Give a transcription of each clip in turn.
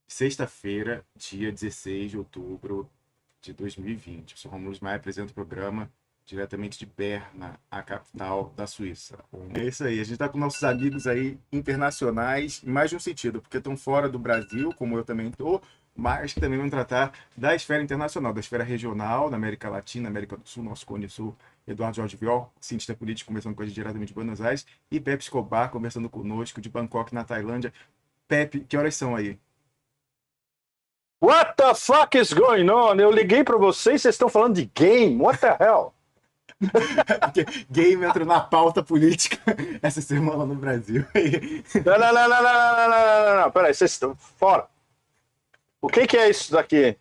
Sexta-feira, dia 16 de outubro de 2020. Eu sou Romulo Maia, apresento o programa diretamente de Berna, a capital da Suíça. É isso aí, a gente está com nossos amigos aí internacionais, em mais de um sentido, porque estão fora do Brasil, como eu também estou, mas que também vão tratar da esfera internacional, da esfera regional, da América Latina, América do Sul, nosso Cone Sul, Eduardo Jorge Vior, cientista político, conversando com a gente diretamente de Buenos Aires, e Pepe Escobar, conversando conosco de Bangkok, na Tailândia. Pepe, que horas são aí? What the fuck is going on? Eu liguei para vocês, vocês estão falando de game. What the hell? Porque game entrou na pauta política essa semana no Brasil. Não, não, não, não, não, não, não, não, não. Peraí, vocês estão fora. O que é isso daqui?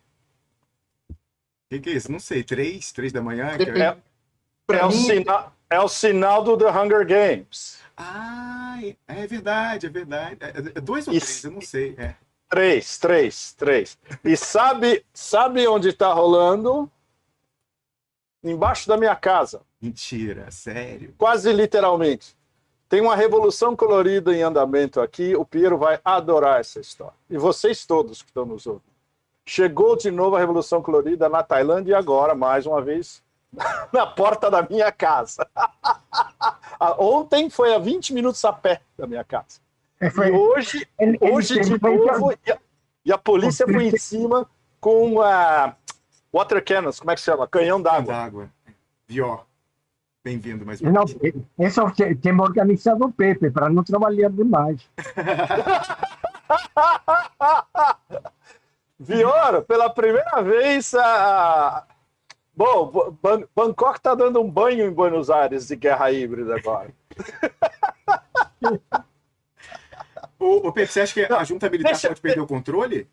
Que é isso? Não sei. Três da manhã? É, Para mim, é o sinal do The Hunger Games. Ah, é verdade, é verdade. É dois ou E três? Eu não sei. É. três. E sabe onde está rolando? Embaixo da minha casa. Mentira, sério. Quase literalmente. Tem uma revolução colorida em andamento aqui. O Piero vai adorar essa história. E vocês todos que estão nos ouvindo. Chegou de novo a revolução colorida na Tailândia e agora, mais uma vez, na porta da minha casa. Ontem foi a 20 minutos a pé da minha casa. foi, E hoje de novo, e a polícia foi em cima com water cannons, como é que se chama? Canhão d'água. D'água. Vior, bem-vindo mais não, uma vez. isso temos organizado o Pepe para não trabalhar demais. Vior, pela primeira vez, bom, Bangkok está dando um banho em Buenos Aires de guerra híbrida agora. Ô, Pedro, você acha que a junta militar pode perder o controle?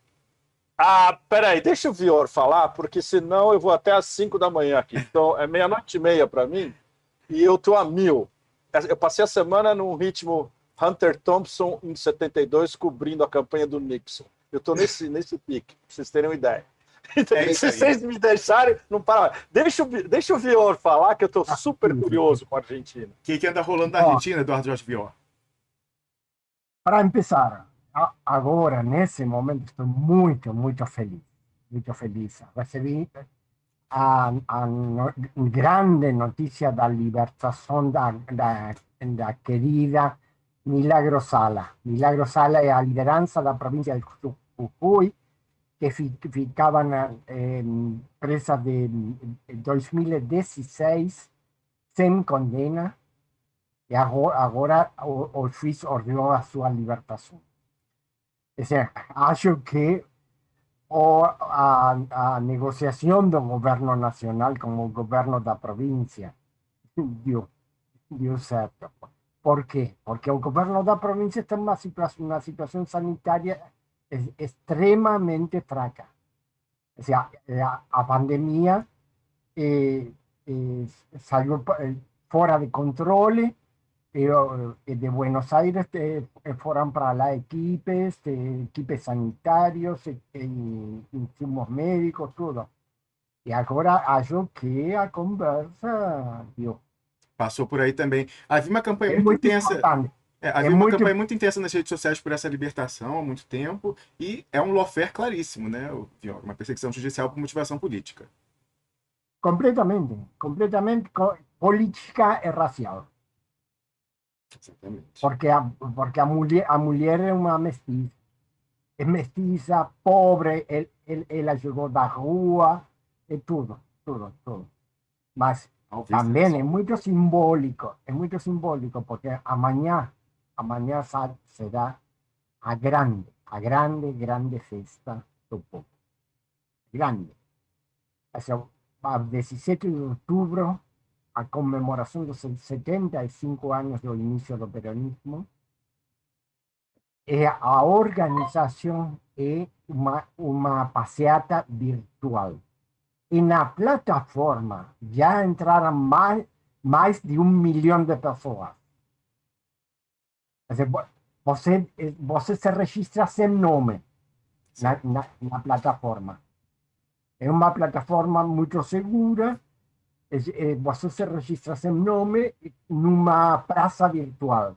Peraí, deixa o Vior falar, porque senão eu vou até às 5 da manhã aqui. Então, é 00:30 para mim e eu tô a 1000. Eu passei a semana num ritmo Hunter Thompson em 72, cobrindo a campanha do Nixon. Eu tô nesse pique, pra vocês terem uma ideia. Então, se vocês me deixarem, não para. Deixa o Vior falar, que eu tô super curioso com a Argentina. O que anda rolando na Argentina, Eduardo Jorge Vior? Para empezar, agora, nesse momento, estou muito feliz. Muito feliz. Recebi a grande notícia da libertação da querida Milagro Sala. Milagro Sala é a liderança da província de Jujuy, que ficavam presas de 2016 sem condena, e agora o juiz ordenou a sua libertação. Ou seja, acho que a negociação do governo nacional com o governo da província deu certo. Por quê? Porque o governo da província está em uma situação sanitária extremamente fraca. Ou seja, a pandemia saiu fora de controle. De Buenos Aires foram para lá equipes sanitarios, insumos médicos, tudo. E agora acho que a conversa Passou por aí também. Havia uma campanha muito intensa. Havia uma campanha muito intensa nas redes sociais por essa libertação há muito tempo, e é um lawfare claríssimo, né, Vior? Uma perseguição judicial por motivação política. Completamente política e racial. Exatamente. Porque a mulher é uma mestiça. É mestiça, pobre, ela chegou da rua, é tudo. Mas também é muito simbólico, porque amanhã será a grande festa do povo. Grande. Assim, a 17 de outubro, a comemoração dos 75 anos do início do peronismo, a organização é uma passeata virtual. E na plataforma já entraram mais de 1 milhão de pessoas. Você se registra sem nome na plataforma. É uma plataforma muito segura. Você se registra sem nome numa praça virtual.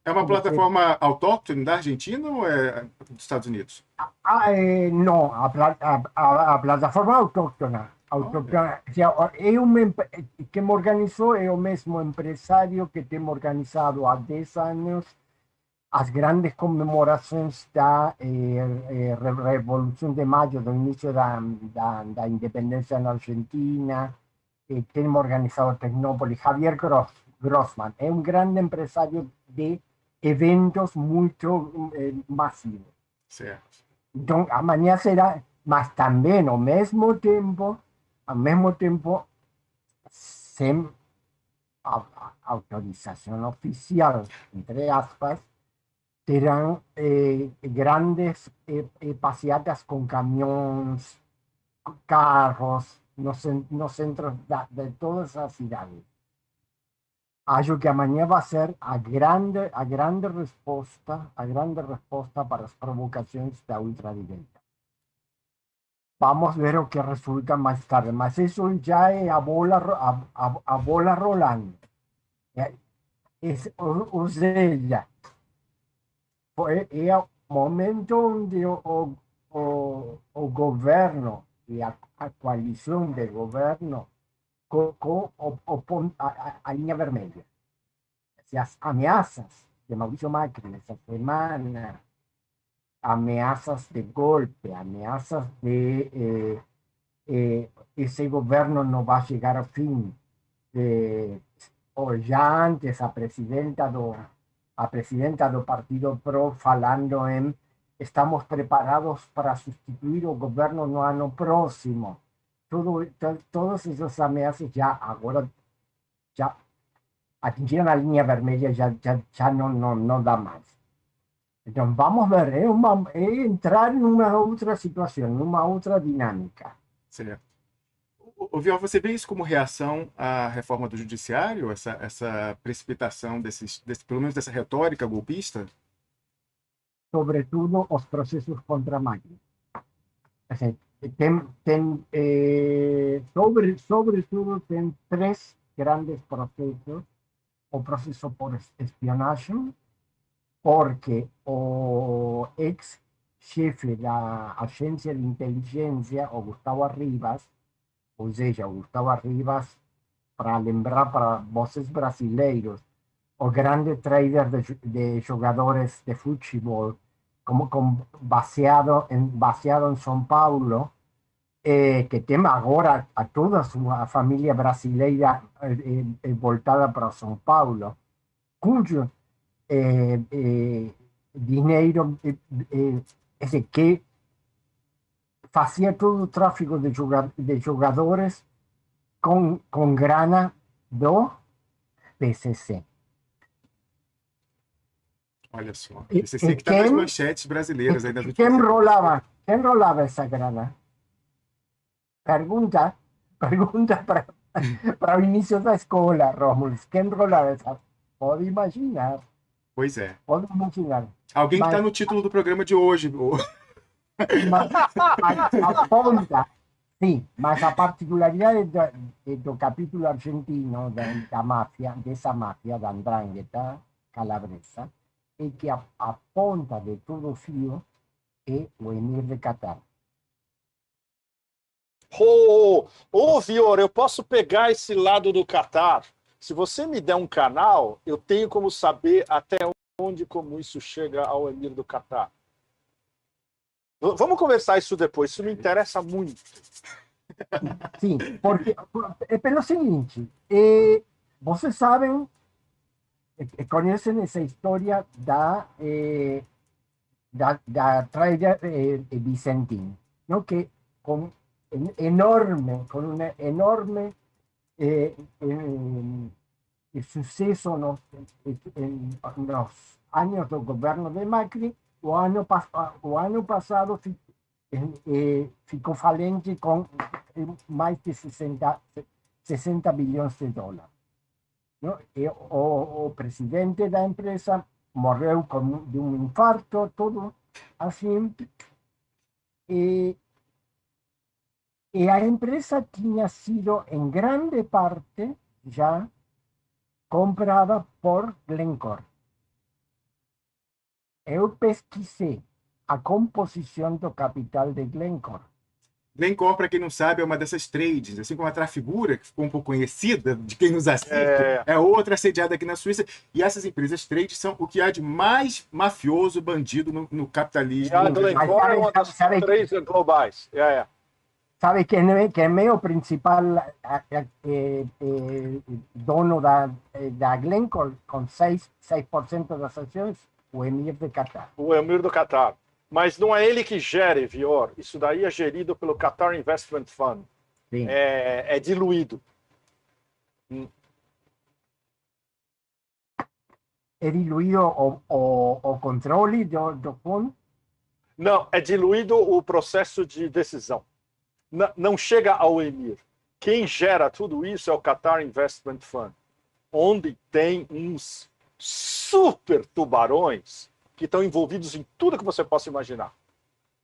É uma plataforma autóctone da Argentina ou é dos Estados Unidos? No, a plataforma autóctona. Olha, Autóctona. O sea, que me organizou é o mesmo empresário que tem organizado há 10 anos as grandes comemorações da Revolução de Maio, do início da independência na Argentina. Temos organizado Tecnópolis. Javier Grossman é um grande empresário de eventos muito massivos. certo. Então, amanhã será, mas também ao mesmo tempo, sem autorização oficial, entre aspas, terão grandes passeatas com caminhões, carros, nos centros de todas as cidades. Acho que amanhã vai ser a grande resposta para as provocações da ultradireita. Vamos ver o que resulta mais tarde, mas isso já é a bola rolando. Ou seja, é o momento onde o governo e a coalição de governo colocou a linha vermelha. As ameaças de Maurício Macri nessa semana, ameaças de golpe, ameaças de esse governo não vai chegar ao fim. Ou já antes a presidenta do Partido PRO falando em estamos preparados para substituir o governo no ano próximo. Todas essas ameaças agora já atingiram a linha vermelha, já não dá mais. Então, vamos ver, é entrar numa outra situação, numa outra dinâmica. Certo. Ô, Vior, você vê isso como reação à reforma do judiciário, essa precipitação pelo menos dessa retórica golpista? Sobretudo os processos contra Macri. Assim, sobretudo tem três grandes processos. O processo por espionagem, porque o ex-chefe da agência de inteligência, o Gustavo Arribas, ou seja, o Gustavo Arribas, para lembrar para vocês brasileiros, o grande trader de jogadores de futebol, baseado em São Paulo, que tem agora a toda a família brasileira voltada para São Paulo, cujo dinheiro que fazia todo o tráfico de jogadores com grana do PCC. Olha só, esse que está nas manchetes brasileiras aí das Quem últimas semanas. rolava essa grana? Pergunta para o início da escola, Rômulo. Quem rolava essa? Pode imaginar. Pois é. Pode imaginar. Alguém que está no título do programa de hoje. Mas aponta, sim, mas a particularidade do capítulo argentino da máfia, dessa máfia da Andrangheta calabresa, é que a ponta de todo o fio é o emir de Catar. Vior, eu posso pegar esse lado do Catar. Se você me der um canal, eu tenho como saber até onde como isso chega ao emir do Catar. Vamos conversar isso depois, isso me interessa muito. Sim, porque é pelo seguinte, vocês sabem, conhecem essa história da trader Vicentín, não? Que com uma enorme sucesso nos anos do governo de Macri, o ano passado ficou falente com mais de 60 bilhões de dólares. Não? E o presidente da empresa morreu de um infarto, tudo assim. E a empresa tinha sido, em grande parte, já comprada por Glencore. Eu pesquisei a composição do capital de Glencore. Glencore, para quem não sabe, é uma dessas trades, assim como a Trafigura, que ficou um pouco conhecida de quem nos assiste, é outra sediada aqui na Suíça. E essas empresas trades são o que há de mais mafioso, bandido no capitalismo. E a Glencore é uma das três globais. Sabe quem é o principal dono da Glencore, com 6% das ações? O Emir de Qatar. O Emir do Qatar. Mas não é ele que gere, Vior. Isso daí é gerido pelo Qatar Investment Fund. Sim. É diluído. É diluído o controle do fundo? Não, é diluído o processo de decisão. Não chega ao Emir. Quem gera tudo isso é o Qatar Investment Fund, onde tem uns super tubarões que estão envolvidos em tudo que você possa imaginar.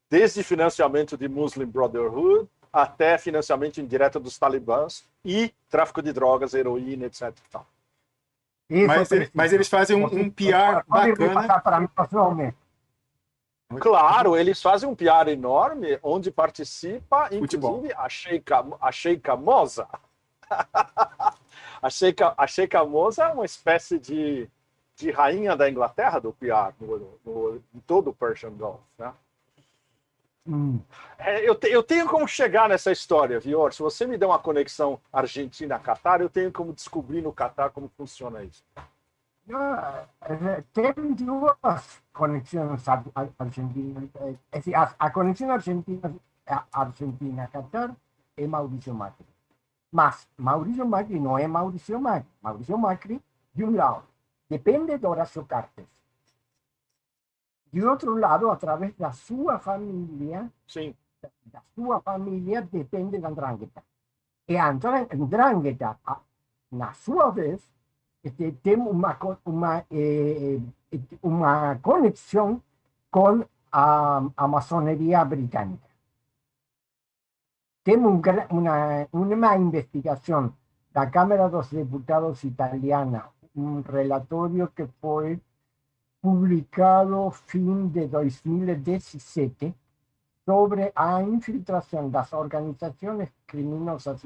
Desde financiamento de Muslim Brotherhood até financiamento indireto dos talibãs e tráfico de drogas, heroína, etc. Mas eles fazem um PR bacana. Claro, eles fazem um PR enorme, onde participa, Futebol. inclusive, a Sheikha Moza. A Sheikha Moza é uma espécie de rainha da Inglaterra do PR, em todo o Persian Gulf. Né? Eu tenho como chegar nessa história, Vior. Se você me der uma conexão Argentina-Catar, eu tenho como descobrir no Catar como funciona isso. Tem duas conexões argentinas. A conexão Argentina-Catar é Maurício Macri. Mas Maurício Macri não é Maurício Macri. Maurício Macri, de um lado, depende de Horacio Cartes. De outro lado, através da sua família, Sim. Da sua família depende da Ndrangheta. E a Ndrangheta, na sua vez, tem uma conexão com a maçonaria britânica. Temos uma investigação da Câmara dos Deputados italiana, um relatório que foi publicado fim de 2017 sobre a infiltração das organizações criminosas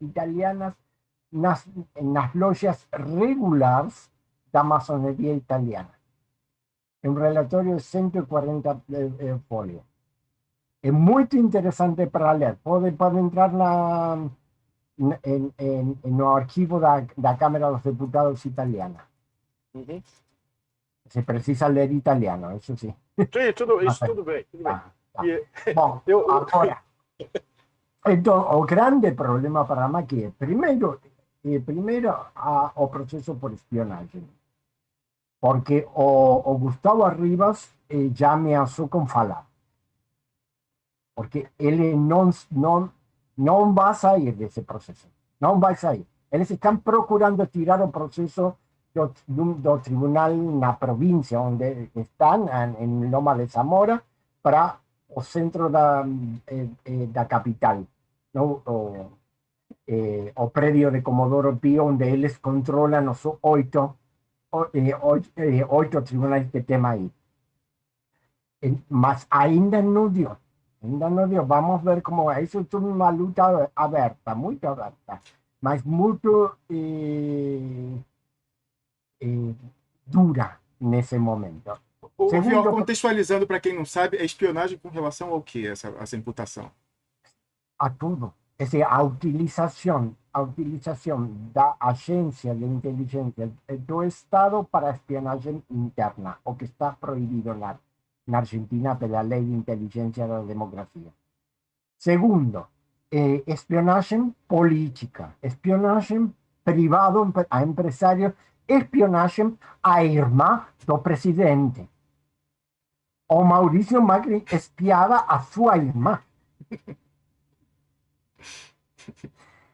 italianas nas lojas regulares da maçonaria italiana. É um relatório de 140 folhas. É muito interessante para ler. Pode entrar no arquivo da Câmara dos Deputados italiana. Uhum. Se precisa ler italiano, isso sim. Sim, tudo bem. Bom, agora, então, o grande problema para Macri é, primeiro o processo por espionagem. Porque o Gustavo Arribas já ameaçou com falar. Porque ele não vai sair desse processo. Não vai sair. Eles estão procurando tirar o processo do tribunal na província, onde estão, em Loma de Zamora, para o centro da capital. No? O prédio de Comodoro Pio, onde eles controlam os oito tribunais que tem aí. Mas ainda não deu. Vamos ver como é. Isso é uma luta aberta, muito aberta, mas muito dura nesse momento. Vior, contextualizando para quem não sabe, é espionagem com relação ao que essa imputação? A tudo. A utilização da agência de inteligência do Estado para espionagem interna, o que está proibido na Argentina pela lei de inteligência da democracia. Segundo, espionagem política, espionagem privado a empresários, espionagem à irmã do presidente. O Maurício Macri espiava a sua irmã.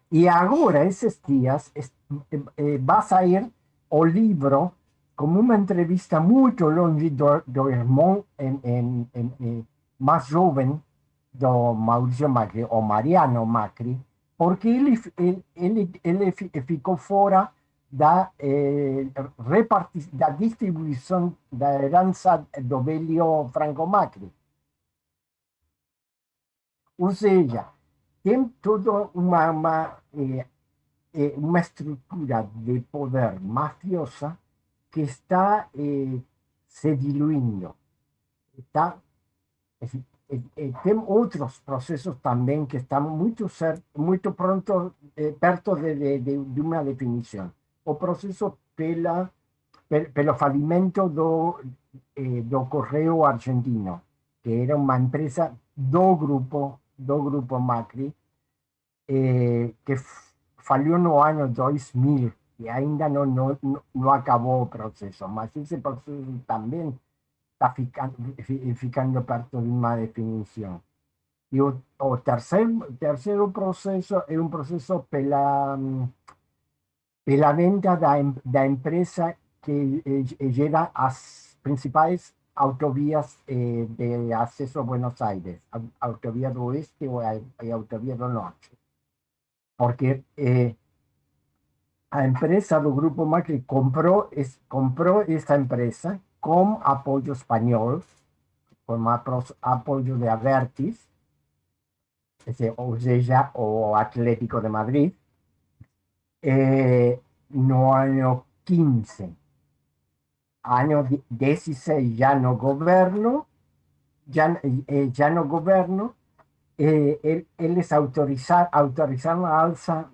E agora, esses dias, vai sair o livro como uma entrevista muito longe do irmão mais jovem do Maurício Macri, o Mariano Macri, porque ele ficou fora da distribuição da herança do velho Franco Macri. Ou seja, tem toda uma estrutura de poder mafiosa que está se diluindo. Está, tem outros processos também que estão muito pronto, perto de uma definição. O processo pelo falimento do Correio Argentino, que era uma empresa do grupo Macri, que falhou no ano 2000 e ainda não acabou o processo, mas esse processo também está ficando perto de uma definição. E o terceiro processo é um processo pela venda da empresa que gera as principais autovias de acesso a Buenos Aires, a autovia do Oeste e a autovia do Norte. Porque a empresa do Grupo Macri comprou esta empresa com apoio espanhol, com apoio de Abertis, ou seja, o Atlético de Madrid, no ano 15. Ano 16 já no governo, eles autorizaram a alça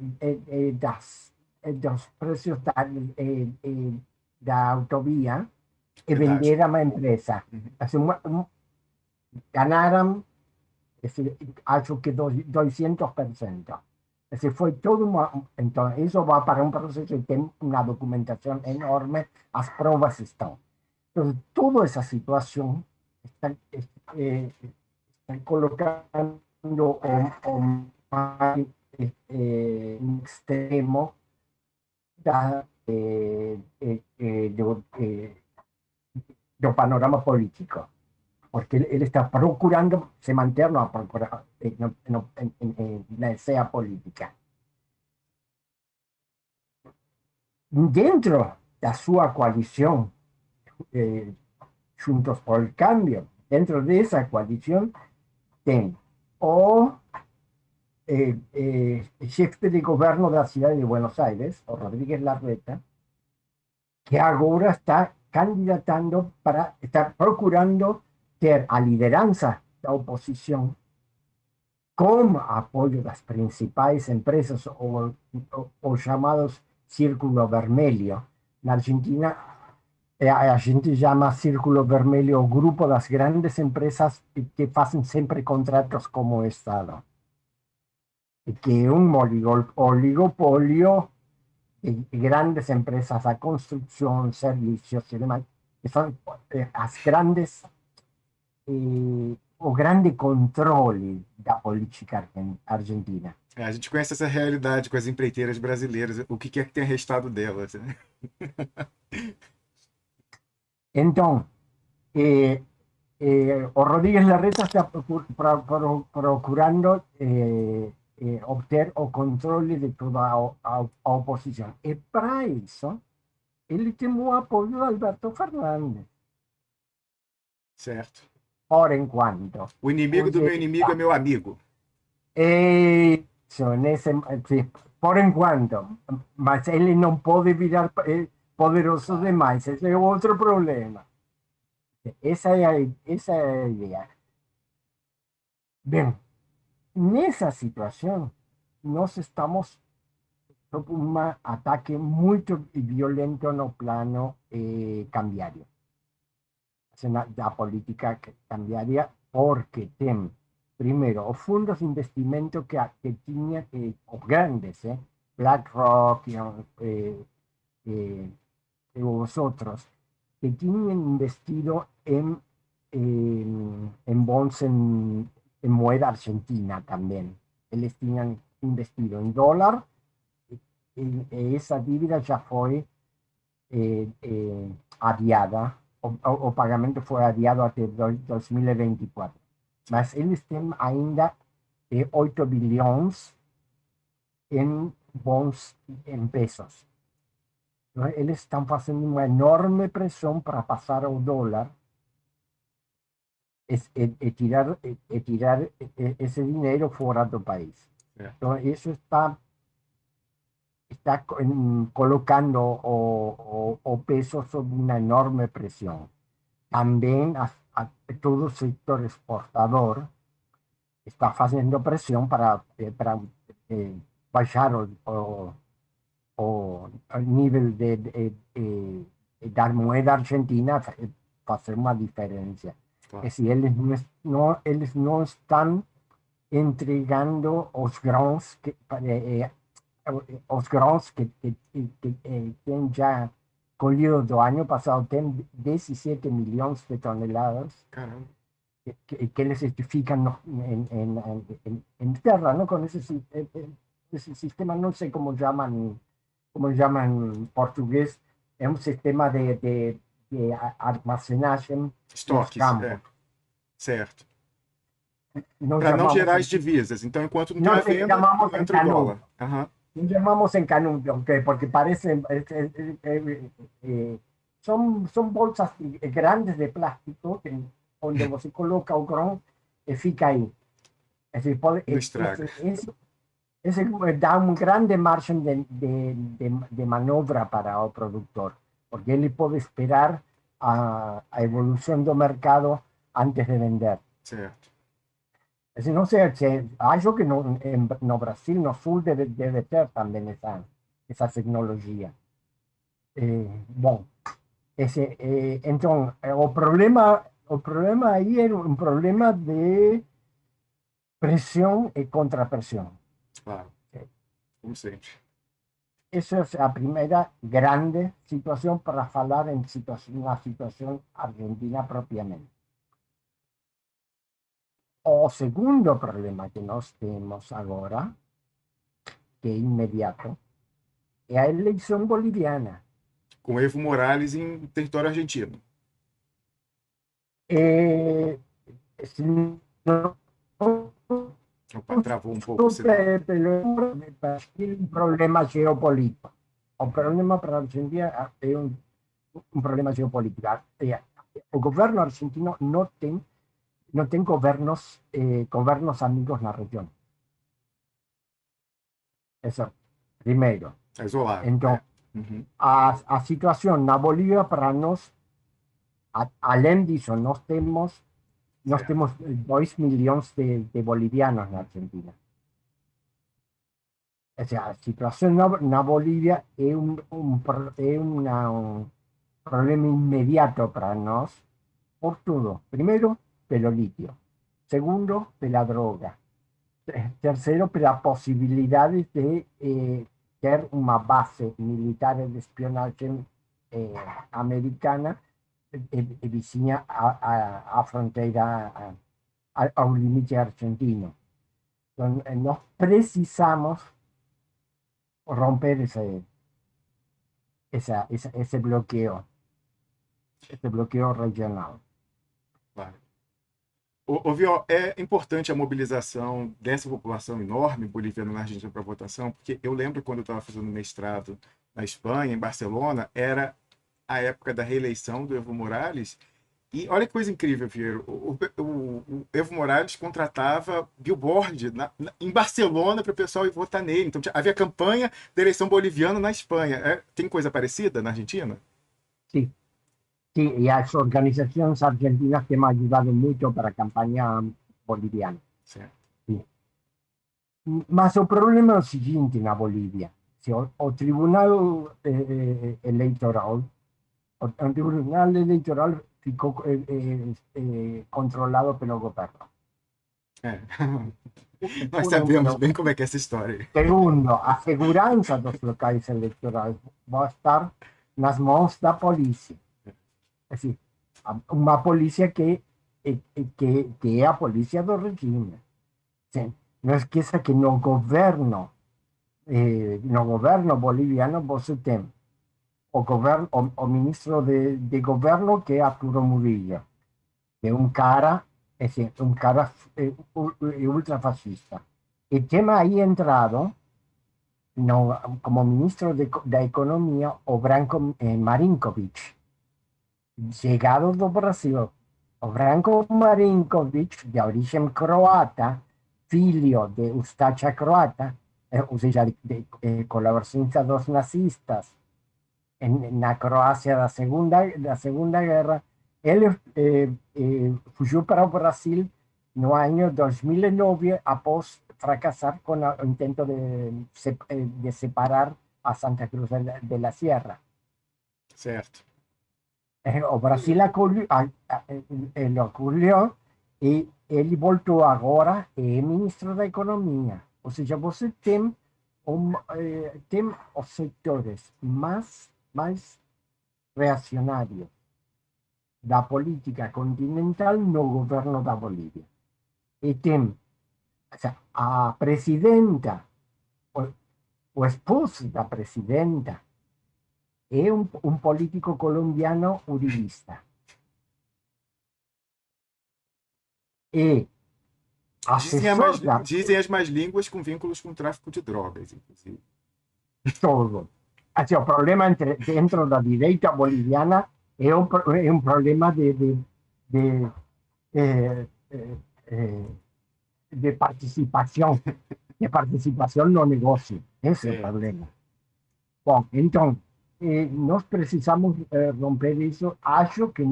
dos preços da autovia e venderam a empresa. Assim, ganaram, acho que 200%. Assim, foi todo então, isso vai para um processo que tem uma documentação enorme, as provas estão. Então, toda essa situação está colocando o mais extremo do panorama político, porque ele está procurando se manter na escena política. Dentro da sua coalição, Juntos por el Cambio, dentro dessa coalição, tem o chefe de governo da cidade de Buenos Aires, o Rodríguez Larreta, que agora está está procurando ter a liderança da oposição com apoio das principais empresas, os chamados Círculo Vermelho. Na Argentina, a gente chama Círculo Vermelho o grupo das grandes empresas que fazem sempre contratos com o Estado. Que é um oligopólio de grandes empresas da construção, serviços e demais, que são as grandes, o grande controle da política argentina. A gente conhece essa realidade com as empreiteiras brasileiras, o que é que tem restado delas, né? Então, o Rodríguez Larreta está procurando obter o controle de toda a oposição. E para isso, ele tem o apoio de Alberto Fernandes. Certo. Por enquanto. O inimigo do meu inimigo é meu amigo. Isso, por enquanto. Mas ele não pode virar poderoso demais. Esse é outro problema. Essa é a ideia. Bem, nessa situação, nós estamos sob um ataque muito violento no plano cambiário. Da política cambiária, porque tem, primeiro, os fundos de investimento que tinham, os grandes, BlackRock e os outros, que tinham investido em bons em moeda argentina também. Eles tinham investido em dólar e essa dívida já foi adiada. O pagamento foi adiado até 2024. Mas eles têm ainda 8 bilhões em bons em pesos. Eles estão fazendo uma enorme pressão para passar ao dólar tirar esse dinheiro fora do país. É. Então, isso está colocando o peso sob uma enorme pressão. Também todo o setor exportador está fazendo pressão para baixar o nível da moeda argentina, fazer uma diferença. Claro. Se eles não estão entregando os grãos que tem já colhido do ano passado, tem 17 milhões de toneladas Caramba. que eles ficam em terra, ¿no? Com esse sistema, não sei como chamam em português, é um sistema de armazenagem nos Estoques, campos. certo. Nós Para não chamamos gerar as divisas. Então, enquanto não tem a nós venda, chamamos não em entra o canudo. dólar. Aham. Nós chamamos em canudo, okay? Porque parecem são bolsas grandes de plástico onde você coloca o grão e fica aí. Não estraga. Esse dá uma grande margem de manobra para o produtor, porque ele pode esperar a evolução do mercado antes de vender. Certo. Assim, não sei, acho que no Brasil, no sul, deve ter também essa tecnologia. Bom, então, o problema aí é um problema de pressão e contrapressão. Claro. Como sempre. Essa é a primeira grande situação para falar em uma situação argentina propriamente. O segundo problema que nós temos agora, que é imediato, é a eleição boliviana. Com Evo Morales em território argentino. Se não Opa, travou um pouco o sinal. um problema geopolítico. O problema para a Argentina é um problema geopolítico. O governo argentino não tem governos amigos na região. Isso, primeiro. Está isolado. Então, Uhum. a situação na Bolívia, para nós, além disso, nós temos 2 milhões de bolivianos na Argentina. O sea, a situação na Bolívia é um problema imediato para nós, por tudo. Primeiro, pelo lítio. Segundo, pela droga. Terceiro, pela possibilidade de ter uma base militar de espionagem americana vizinha à fronteira, ao limite argentino. Então, nós precisamos romper esse bloqueio regional. Claro. Ô, Vior, é importante a mobilização dessa população enorme boliviana na Argentina para votação, porque eu lembro quando eu estava fazendo mestrado na Espanha, em Barcelona, era a época da reeleição do Evo Morales. E olha que coisa incrível, Viero. O Evo Morales contratava billboard em Barcelona para o pessoal ir votar nele. Então havia campanha da eleição boliviana na Espanha. Tem coisa parecida na Argentina? Sim. Sim, e as organizações argentinas têm ajudado muito para a campanha boliviana. Certo. Sim. Mas o problema é o seguinte na Bolívia. O Tribunal Eleitoral ficou controlado pelo governo. Nós sabemos bem como é que é essa história. Segundo, a segurança dos locais eleitorais vai estar nas mãos da polícia. Assim, uma polícia que é a polícia do regime. Sim. Não esqueça que no governo boliviano você tem o ministro de governo, que é Arturo Murillo, que é um cara ultrafascista. E tem aí entrado no, como ministro da Economia, o Branko Marinkovic, llegado do Brasil. O Branko Marinkovic, de origem croata, filho de Ustaša croata, ou seja, colaboracionista dos nazistas na Croácia da Segunda Guerra, ele fugiu para o Brasil no ano 2009 após fracassar com o intento de separar a Santa Cruz de la Sierra. Certo. O Brasil ele acolheu e ele voltou agora e é ministro da Economia. Ou seja, você tem os setores mais reacionários da política continental no governo da Bolívia. E tem a presidenta, o esposo da presidenta, é um político colombiano uribista. E dizem as más línguas com vínculos com o tráfico de drogas, inclusive. Todo. Assim, o problema dentro da direita boliviana é um problema de participação no negócio. Esse é o problema. Bom, então, nós precisamos romper isso. Acho que o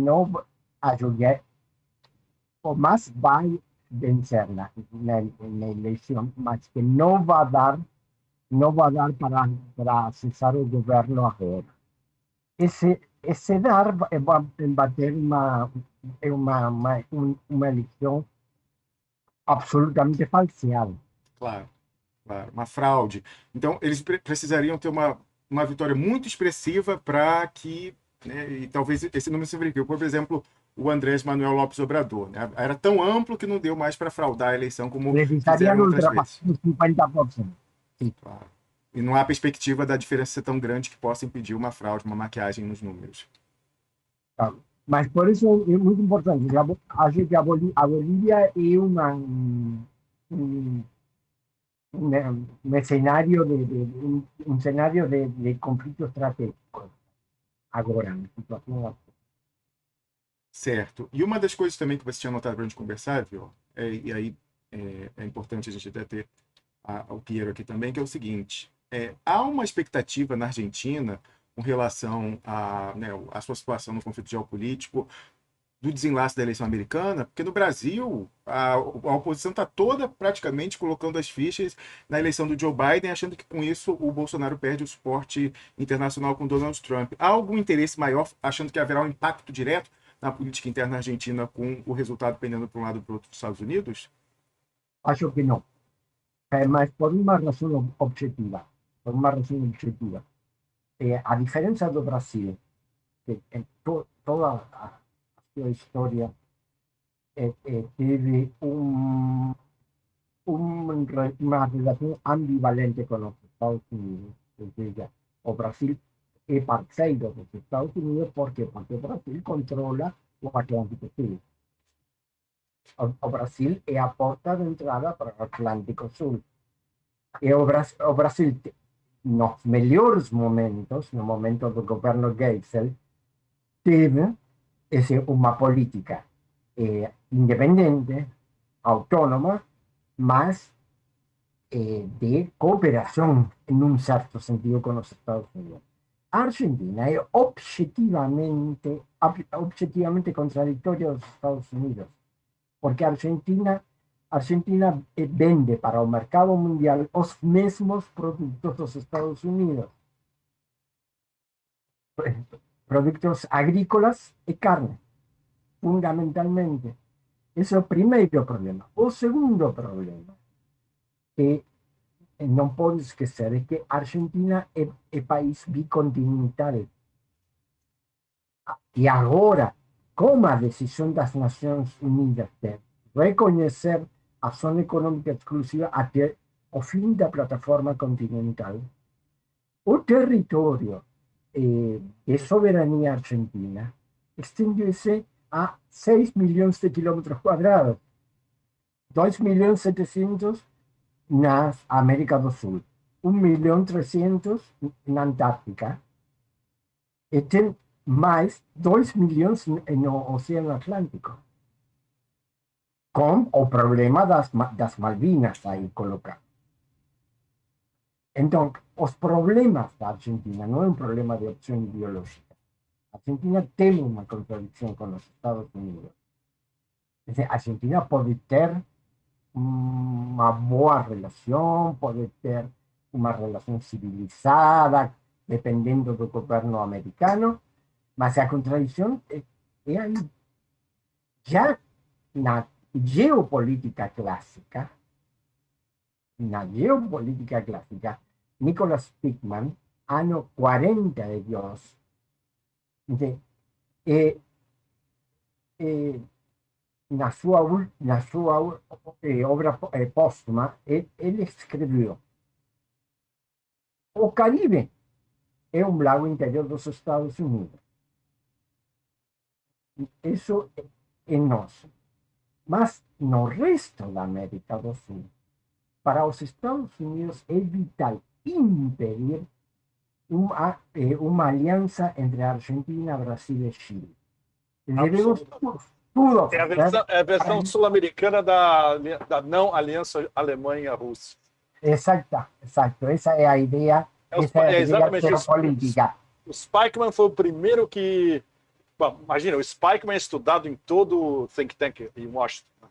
MAS vai vencer na eleição, mas que não vai dar para cessar o governo agora. Esse dar vai ter uma eleição absolutamente falseada. Claro, uma fraude. Então, eles precisariam ter uma vitória muito expressiva para que, né, e talvez esse número se verifique. Por exemplo, o Andrés Manuel López Obrador, né, era tão amplo que não deu mais para fraudar a eleição como fizeram outras vezes. 50%. Sim. Claro. E não há perspectiva da diferença ser tão grande que possa impedir uma fraude, uma maquiagem nos números. Mas por isso é muito importante. Acho que a Bolívia é um cenário de conflito estratégico agora, na situação atual. Certo. E uma das coisas também que você tinha notado para a gente conversar, viu? E aí é importante a gente até ter o Piero aqui também, que é o seguinte: há uma expectativa na Argentina com relação à sua situação no conflito geopolítico, do desenlace da eleição americana, porque no Brasil a oposição está toda praticamente colocando as fichas na eleição do Joe Biden, achando que com isso o Bolsonaro perde o suporte internacional com Donald Trump. Há algum interesse maior, achando que haverá um impacto direto na política interna argentina com o resultado pendendo para um lado ou para o outro dos Estados Unidos? Acho que não. Mas por uma razão objetiva. A diferença do Brasil, em toda a sua história, teve uma relação ambivalente com os Estados Unidos. Ou seja, o Brasil é parceiro dos Estados Unidos porque o Brasil controla o Atlântico Sul. O Brasil é a porta de entrada para o Atlântico Sul. E o Brasil, nos melhores momentos, no momento do governo Geisel, teve uma política independente, autônoma, mas de cooperação, em um certo sentido, com os Estados Unidos. A Argentina é objetivamente contraditória aos Estados Unidos, porque a Argentina vende para o mercado mundial os mesmos produtos dos Estados Unidos. Produtos agrícolas e carne, fundamentalmente. Esse é o primeiro problema. O segundo problema, que não pode esquecer, é que a Argentina é país bicontinental. E agora, com a decisão das Nações Unidas de reconhecer a zona econômica exclusiva até o fim da plataforma continental, o território de soberania argentina extingue-se a 6 milhões de quilômetros quadrados, 2.700.000 na América do Sul. 1.300.000 na Antártica e tem mais 2 milhões no Oceano Atlântico, com o problema das Malvinas aí colocado. Então, os problemas da Argentina não é um problema de opção ideológica. A Argentina tem uma contradição com os Estados Unidos. Quer dizer, a Argentina pode ter uma boa relação, pode ter uma relação civilizada, dependendo do governo americano, mas a contradição é aí. Já na geopolítica clássica, Nicholas Pickman, ano 42, na sua obra póstuma, ele escreveu: o Caribe é um lago interior dos Estados Unidos. Isso é nosso. Mas no resto da América do Sul, para os Estados Unidos é vital impedir uma aliança entre a Argentina, Brasil e Chile. Devemos tudo É fazer. a versão sul-americana da não aliança Alemanha-Rússia. Exato. Essa é a ideia, Exatamente isso. política. O Spikeman foi o primeiro que... Bom, imagina, o Spikeman é estudado em todo o think tank em Washington.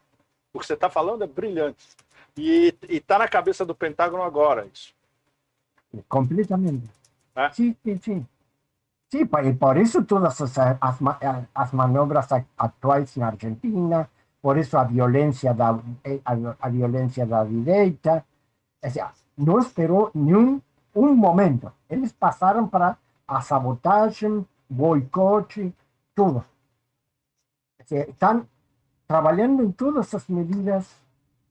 O que você está falando é brilhante. E está na cabeça do Pentágono agora, isso. Completamente. É? Sim. Sim, e por isso todas as manobras atuais na Argentina, por isso a violência da direita. Não esperou nenhum momento. Eles passaram para a sabotagem, boicote, tudo. Estão trabalhando em todas as medidas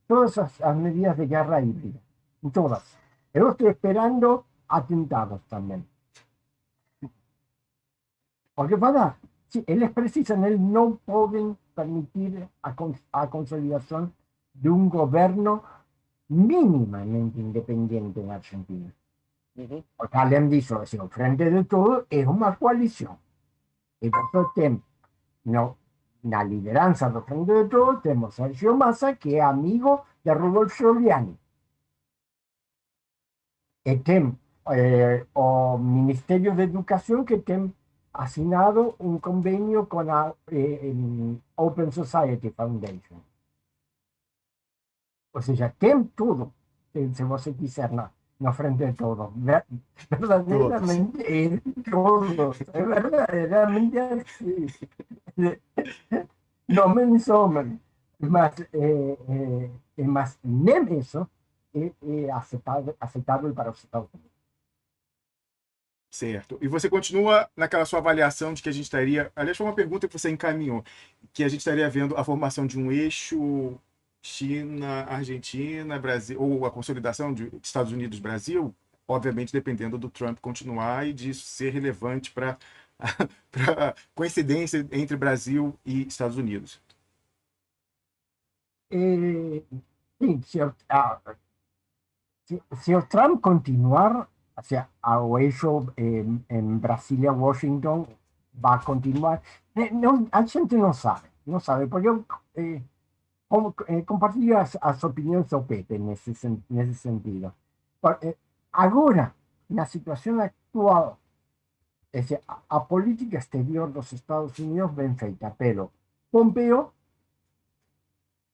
de guerra híbrida. Em todas. Eu estou esperando atentados também. Porque vai dar. Se eles precisam, eles não podem permitir a consolidação de um governo minimamente independente na Argentina. Porque, além disso, o Frente de Todos é uma coalição. E você tem, na liderança do Frente de Todos, temos Sergio Massa, que é amigo de Rudolf Giuliani. E tem o Ministério de Educação, que tem assinado um convênio com a Open Society Foundation. Ou seja, tem tudo, se você quiser, no Frente de Todos. Verdadeiramente é tudo. É verdadeiramente assim. Não me somem. Mas nem isso é aceitável para os Estados Unidos. Certo. E você continua naquela sua avaliação de que a gente estaria... Aliás, foi uma pergunta que você encaminhou. Que a gente estaria vendo a formação de um eixo China, Argentina, Brasil, ou a consolidação de Estados Unidos-Brasil, obviamente dependendo do Trump continuar e disso ser relevante para a coincidência entre Brasil e Estados Unidos. Sim, se o Trump continuar, o eixo em Brasília-Washington vai continuar. A gente não sabe, porque eu compartilho as opiniões do Pepe nesse sentido. Agora, na situação atual, a política exterior dos Estados Unidos bem feita pelo Pompeo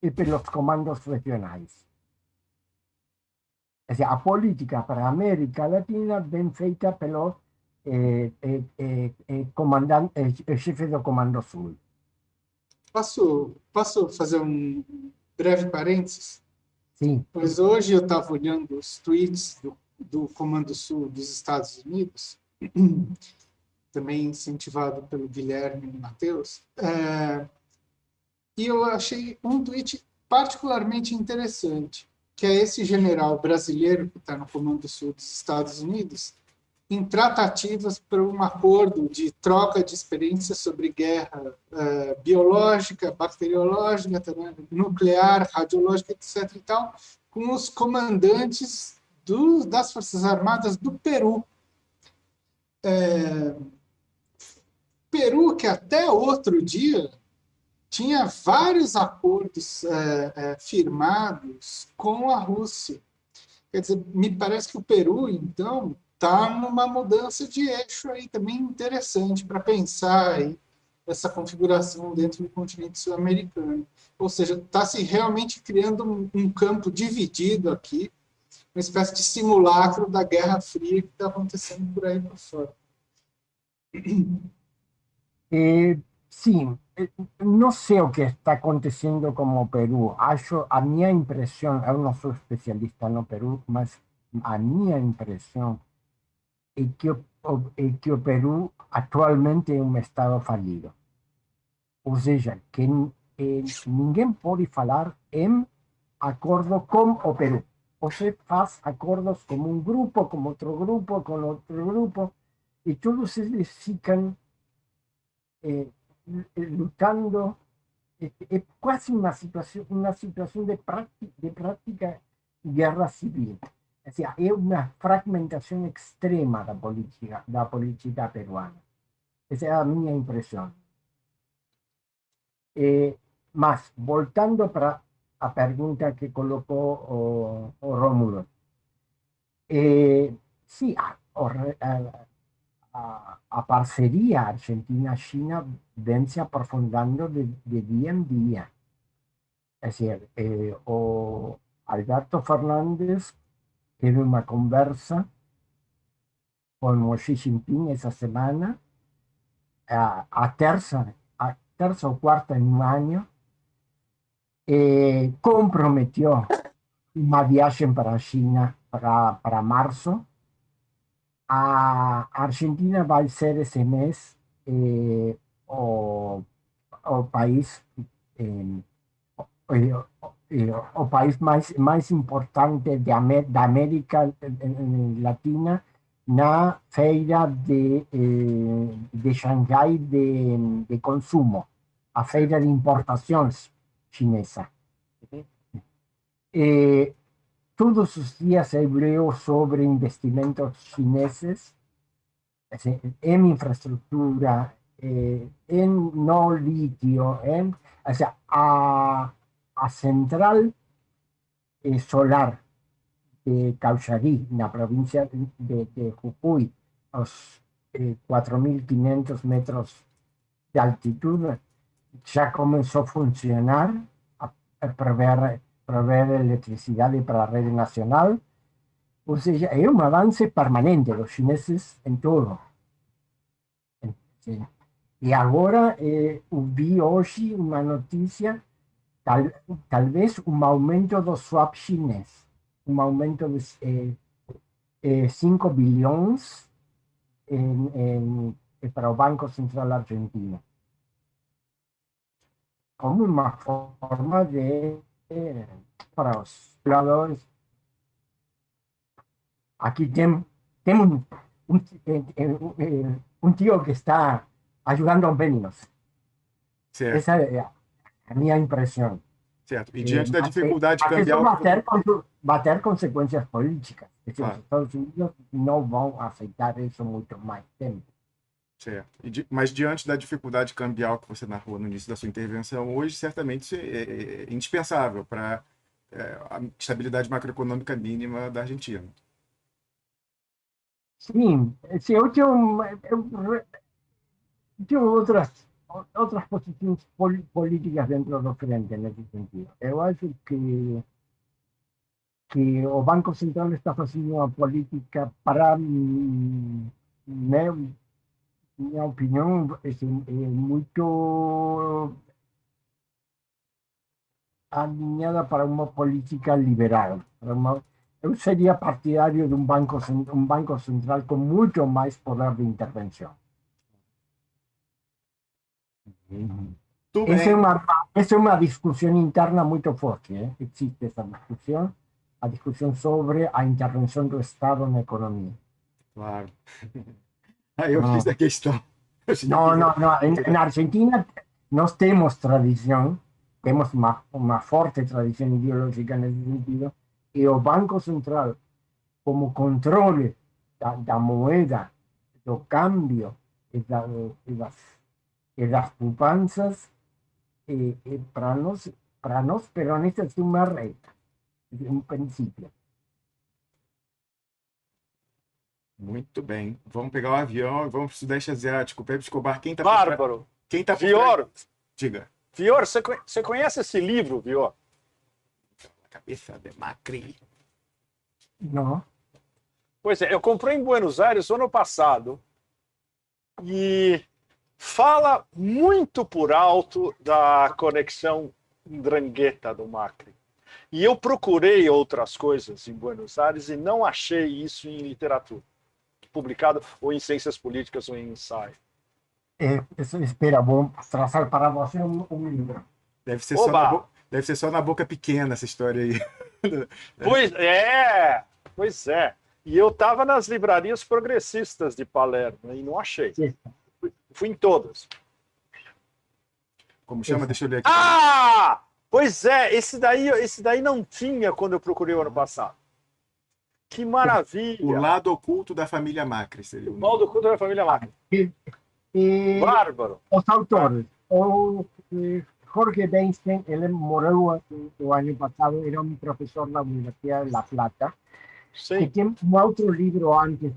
e pelos comandos regionais. A política para a América Latina bem feita pelo chefe do Comando Sul. Posso fazer um breve parênteses? Sim. Pois hoje eu estava olhando os tweets do Comando Sul dos Estados Unidos, também incentivado pelo Guilherme e Matheus, e eu achei um tweet particularmente interessante, que é esse general brasileiro que está no Comando Sul dos Estados Unidos, em tratativas para um acordo de troca de experiências sobre guerra biológica, bacteriológica, nuclear, radiológica, etc. e tal, com os comandantes das Forças Armadas do Peru. Peru, que até outro dia tinha vários acordos firmados com a Rússia. Quer dizer, me parece que o Peru, então, está numa mudança de eixo aí também interessante para pensar aí essa configuração dentro do continente sul-americano. Ou seja, está se realmente criando um campo dividido aqui, uma espécie de simulacro da Guerra Fria que está acontecendo por aí por fora. Sim, não sei o que está acontecendo com o Peru. Acho, a minha impressão, eu não sou especialista no Peru, mas a minha impressão é que o Peru atualmente é um estado falido. Ou seja, que ninguém pode falar em acordo com o Peru. Você faz acordos com um grupo, com outro grupo, e todos eles ficam lutando. É quase uma situação de prática guerra civil. Ou seja, é uma fragmentação extrema da política peruana. Essa é a minha impressão. Mas, voltando para a pergunta que colocou o Rómulo, sim, a parceria Argentina-China vem se aprofundando de dia em dia. É dizer, o Alberto Fernandes teve uma conversa com o Xi Jinping essa semana, a terça ou quarta em um ano, comprometeu uma viagem para a China para março. A Argentina vai ser esse mês o país o país mais importante da América Latina na feira de Xangai de consumo, a feira de importações chinesa. Todos os dias eu leio sobre investimentos chineses em infraestrutura, no lítio, ou seja, a central solar de Caucharí, na província de Jujuy, aos 4.500 metros de altitude, já começou a funcionar, a prover eletricidade para a rede nacional. Ou seja, é um avanço permanente dos chineses em tudo. E agora vi hoje uma notícia, talvez um aumento do swap chinês, um aumento de 5 bilhões para o Banco Central Argentino, como uma forma de para os jogadores. Aqui temos um tio que está ajudando aos meninos. Certo. Essa é a minha impressão. Certo. E diante da dificuldade cambial... Vai ter consequências políticas. Claro. Os Estados Unidos não vão aceitar isso muito mais tempo. Certo. Mas diante da dificuldade cambial que você narrou no início da sua intervenção, hoje certamente é indispensável para a estabilidade macroeconômica mínima da Argentina. Sim, se eu tenho outras posições políticas dentro do frente nesse sentido. Eu acho que o Banco Central está fazendo uma política para, minha opinião, muito alinhada para uma política liberal. Eu seria partidário de um banco central com muito mais poder de intervenção. Essa é uma discussão interna muito forte. Existe essa discussão, a discussão sobre a intervenção do Estado na economia. Claro. Aí eu fiz a questão. Não. Na Argentina nós temos tradição, temos uma forte tradição ideológica nesse sentido, e o Banco Central como controle da moeda, do câmbio e das poupanças, para nós peronistas, é uma regra, é um princípio. Muito bem. Vamos pegar o avião e vamos para o Sudeste Asiático. Pepe Escobar, quem tá por Bárbaro. Quem tá por Vior, Diga. Vior, você conhece esse livro, Vior? A cabeça de Macri. Não? Pois é, eu comprei em Buenos Aires ano passado e fala muito por alto da conexão Ndrangheta do Macri. E eu procurei outras coisas em Buenos Aires e não achei isso em literatura, publicado ou em ciências políticas ou em ensaio. Espera, vou traçar para você um livro. Deve ser, Oba! Deve ser só na boca pequena essa história aí. Pois é. E eu estava nas livrarias progressistas de Palermo e não achei. Fui em todas. Como chama? Deixa eu ler aqui. Ah! Pois é, esse daí não tinha quando eu procurei o ano passado. Que maravilha! O Lado Oculto da Família Macri seria o O mal do culto da família Macri. Bárbaro! Os autores, Jorge Weinstein, ele morreu o ano passado, era um professor da Universidade de La Plata, que Sim. tem um outro livro antes,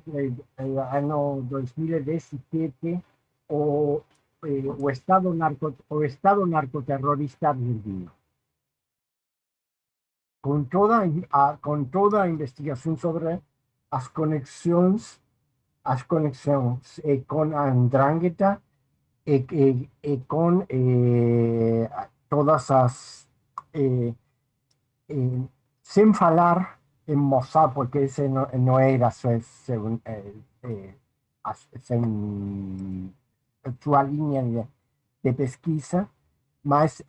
ano 2017, o Estado narcoterrorista argentino. Com toda a investigação sobre as conexões com a Ndrangheta e com todas as... sem falar em Mossad, porque esse não era sua linha de pesquisa, mas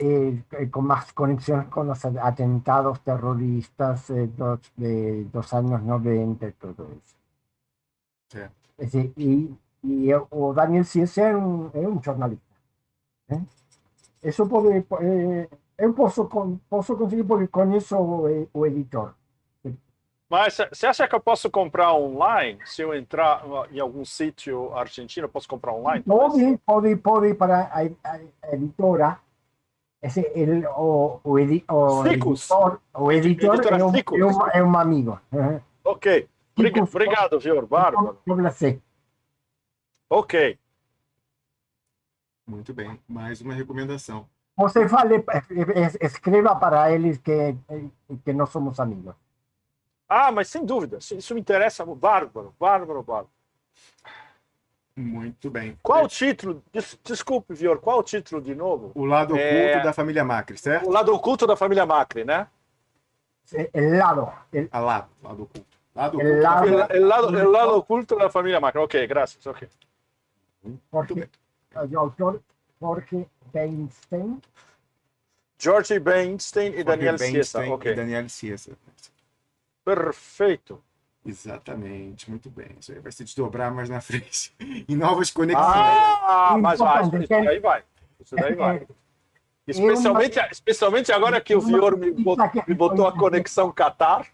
com as conexões com os atentados terroristas dos anos 90 e tudo isso. Certo. O Daniel Science é um jornalista. Isso eu posso conseguir porque conheço o editor. Mas você acha que eu posso comprar online? Se eu entrar em algum sítio argentino, eu posso comprar online? Pode para a editora. O editor é um amigo. Ok. Obrigado, Vior. Bárbaro. Ok. Muito bem. Mais uma recomendação. Você escreva para eles que nós somos amigos. Ah, mas sem dúvida. Isso me interessa. Bárbaro. Muito bem. Qual o título? Desculpe, Vior. Qual o título de novo? O Lado Oculto da Família Macri, certo? O Lado Oculto da Família Macri, né? Lado Oculto. El lado oculto da família Macri. Ok, graças. Ok. Porque o autor Jorge Weinstein. George Weinstein e Daniel Sciessa. Ok. Daniel Sciessa. Perfeito. Exatamente, muito bem. Isso aí vai se desdobrar mais na frente. Em novas conexões. Mas isso daí vai. Especialmente agora que o Vior me botou a conexão Qatar.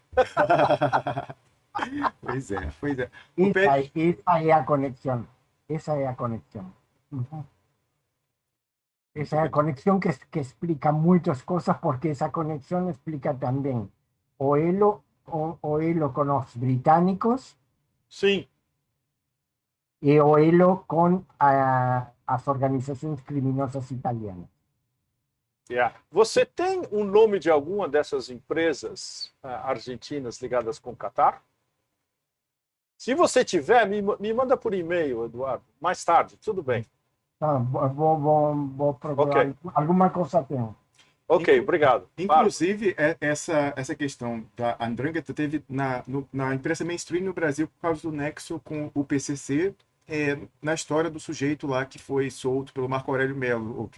Pois é. Essa é a conexão. Essa é a conexão. Essa é a conexão que explica muitas coisas, porque essa conexão explica também o elo com os britânicos. Sim. E o elo com as organizações criminosas italianas. Yeah. Você tem o nome de alguma dessas empresas argentinas ligadas com o Qatar? Se você tiver, me manda por e-mail, Eduardo. Mais tarde, tudo bem. Vou procurar. Okay. Alguma coisa tem. Ok, obrigado. Inclusive, essa questão da Ndrangheta teve na imprensa mainstream no Brasil por causa do nexo com o PCC, na história do sujeito lá que foi solto pelo Marco Aurélio Melo,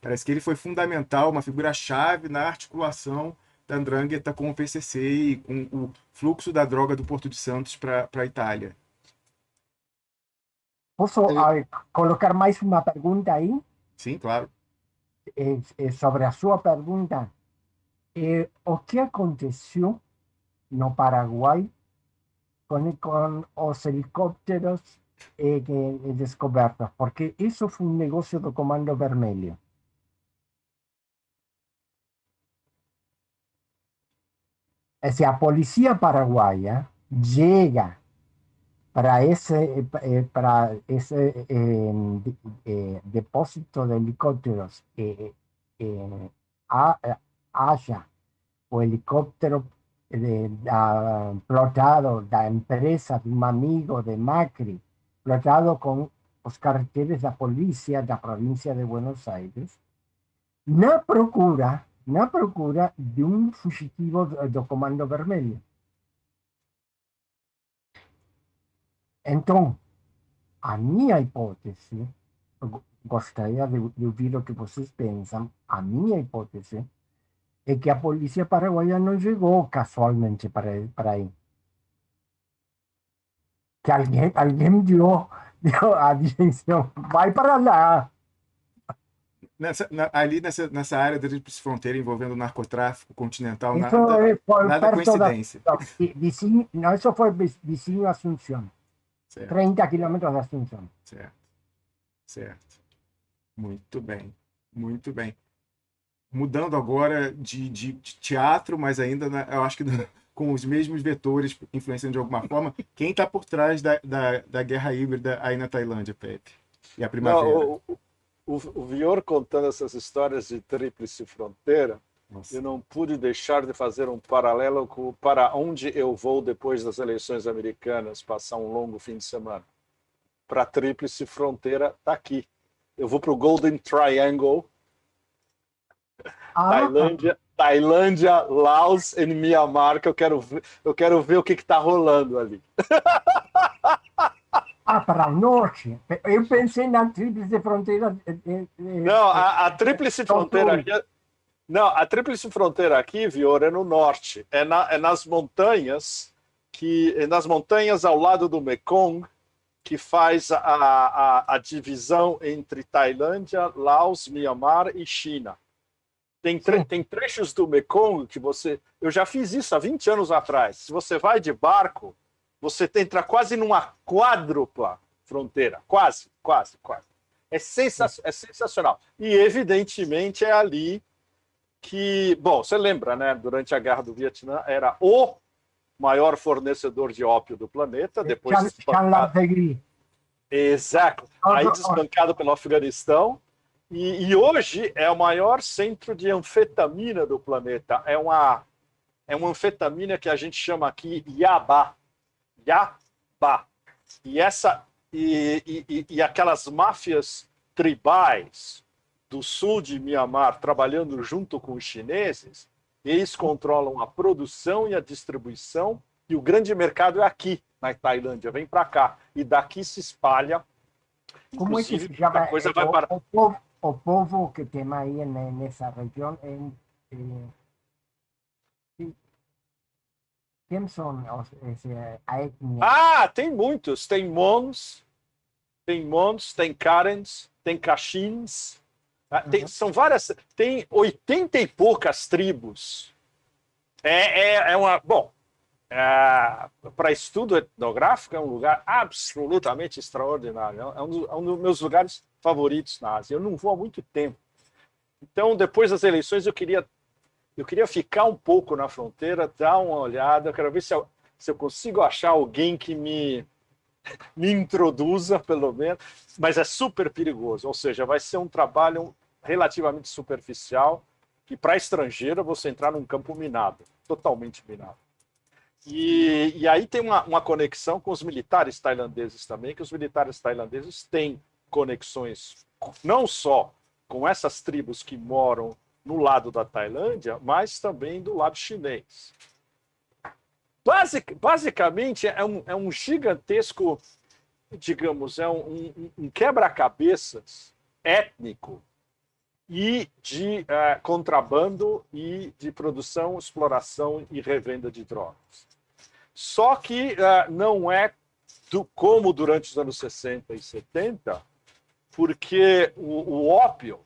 parece que ele foi fundamental, uma figura-chave na articulação da Ndrangheta com o PCC e com o fluxo da droga do Porto de Santos para a Itália. Posso colocar mais uma pergunta aí? Sim, claro. Sobre a sua pergunta, o que aconteceu no Paraguai con los helicópteros descubiertos, porque eso fue un negocio del Comando Vermelho. Si la policía paraguaya llega para ese depósito de helicópteros, haya o helicóptero plotado da empresa de un amigo de Macri, plotado con los carteles da polícia da província de Buenos Aires, na procura de um fugitivo do Comando Vermelho. Então, a minha hipótese, gostaria de ouvir o que vocês pensam, a minha hipótese é que a polícia paraguaia não chegou casualmente para aí. Que alguém deu a direção, vai para lá. Ali nessa área da Tríplice Fronteira envolvendo o narcotráfico continental, Isso foi nada coincidência. Vizinho, não, isso foi vizinho Assunção. Certo. 30 quilômetros de Assunção. Certo. Muito bem. Mudando agora de teatro, mas ainda, eu acho que com os mesmos vetores influenciando de alguma forma, quem está por trás da guerra híbrida aí na Tailândia, Pepe? E a primavera? Não, o Vior contando essas histórias de Tríplice Fronteira, Nossa. eu não pude deixar de fazer um paralelo para onde eu vou depois das eleições americanas, passar um longo fim de semana. Para a Tríplice Fronteira, está aqui. Eu vou para o Golden Triangle, Tailândia, Laos e Myanmar, que eu quero ver o que está rolando ali. Para o norte. Eu pensei na Tríplice Fronteira. Não, a Tríplice Fronteira aqui. Não, a Tríplice Fronteira aqui, Vior, é no norte. É nas montanhas nas montanhas ao lado do Mekong, que faz a divisão entre Tailândia, Laos, Myanmar e China. Tem trechos do Mekong que eu já fiz isso há 20 anos atrás. Se você vai de barco, você entra quase numa quádrupla fronteira. Quase. É sensacional. E, evidentemente, é ali que... Bom, você lembra, né? Durante a Guerra do Vietnã, era o maior fornecedor de ópio do planeta. Depois Exato. Aí desbancado pelo Afeganistão. E hoje é o maior centro de anfetamina do planeta. É uma anfetamina que a gente chama aqui Yaba. E aquelas máfias tribais do sul de Myanmar trabalhando junto com os chineses, eles controlam a produção e a distribuição, e o grande mercado é aqui, na Tailândia. Vem para cá. E daqui se espalha. Como é que se chama? O povo que tem aí nessa região quem são a etnia? Ah, tem muitos. Tem Mons, tem Karens, tem Kachins. São várias. Tem 80 e poucas tribos. Bom, para estudo etnográfico é um lugar absolutamente extraordinário. É um dos meus lugares favoritos na Ásia. Eu não vou há muito tempo. Então, depois das eleições, eu queria ficar um pouco na fronteira, dar uma olhada. Eu quero ver se eu consigo achar alguém que me introduza, pelo menos. Mas é super perigoso. Ou seja, vai ser um trabalho relativamente superficial, que para estrangeiro você entrar num campo minado, totalmente minado. E aí tem uma conexão com os militares tailandeses também, que os militares tailandeses têm conexões não só com essas tribos que moram no lado da Tailândia, mas também do lado chinês. Basicamente, é um gigantesco, digamos, é um quebra-cabeças étnico e de contrabando e de produção, exploração e revenda de drogas. Só que não é como durante os anos 60 e 70, porque o ópio,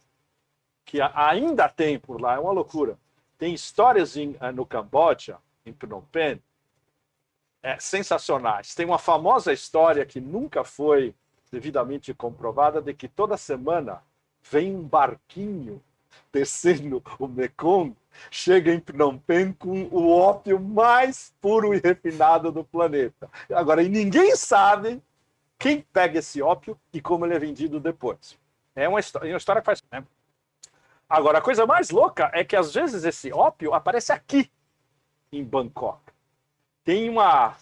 que ainda tem por lá, é uma loucura. Tem histórias no Camboja, em Phnom Penh, sensacionais. Tem uma famosa história que nunca foi devidamente comprovada de que toda semana vem um barquinho descendo o Mekong, chega em Phnom Penh com o ópio mais puro e refinado do planeta. Agora, e ninguém sabe quem pega esse ópio e como ele é vendido depois. É uma história que faz... Né? Agora, a coisa mais louca é que, às vezes, esse ópio aparece aqui, em Bangkok. Tem uma,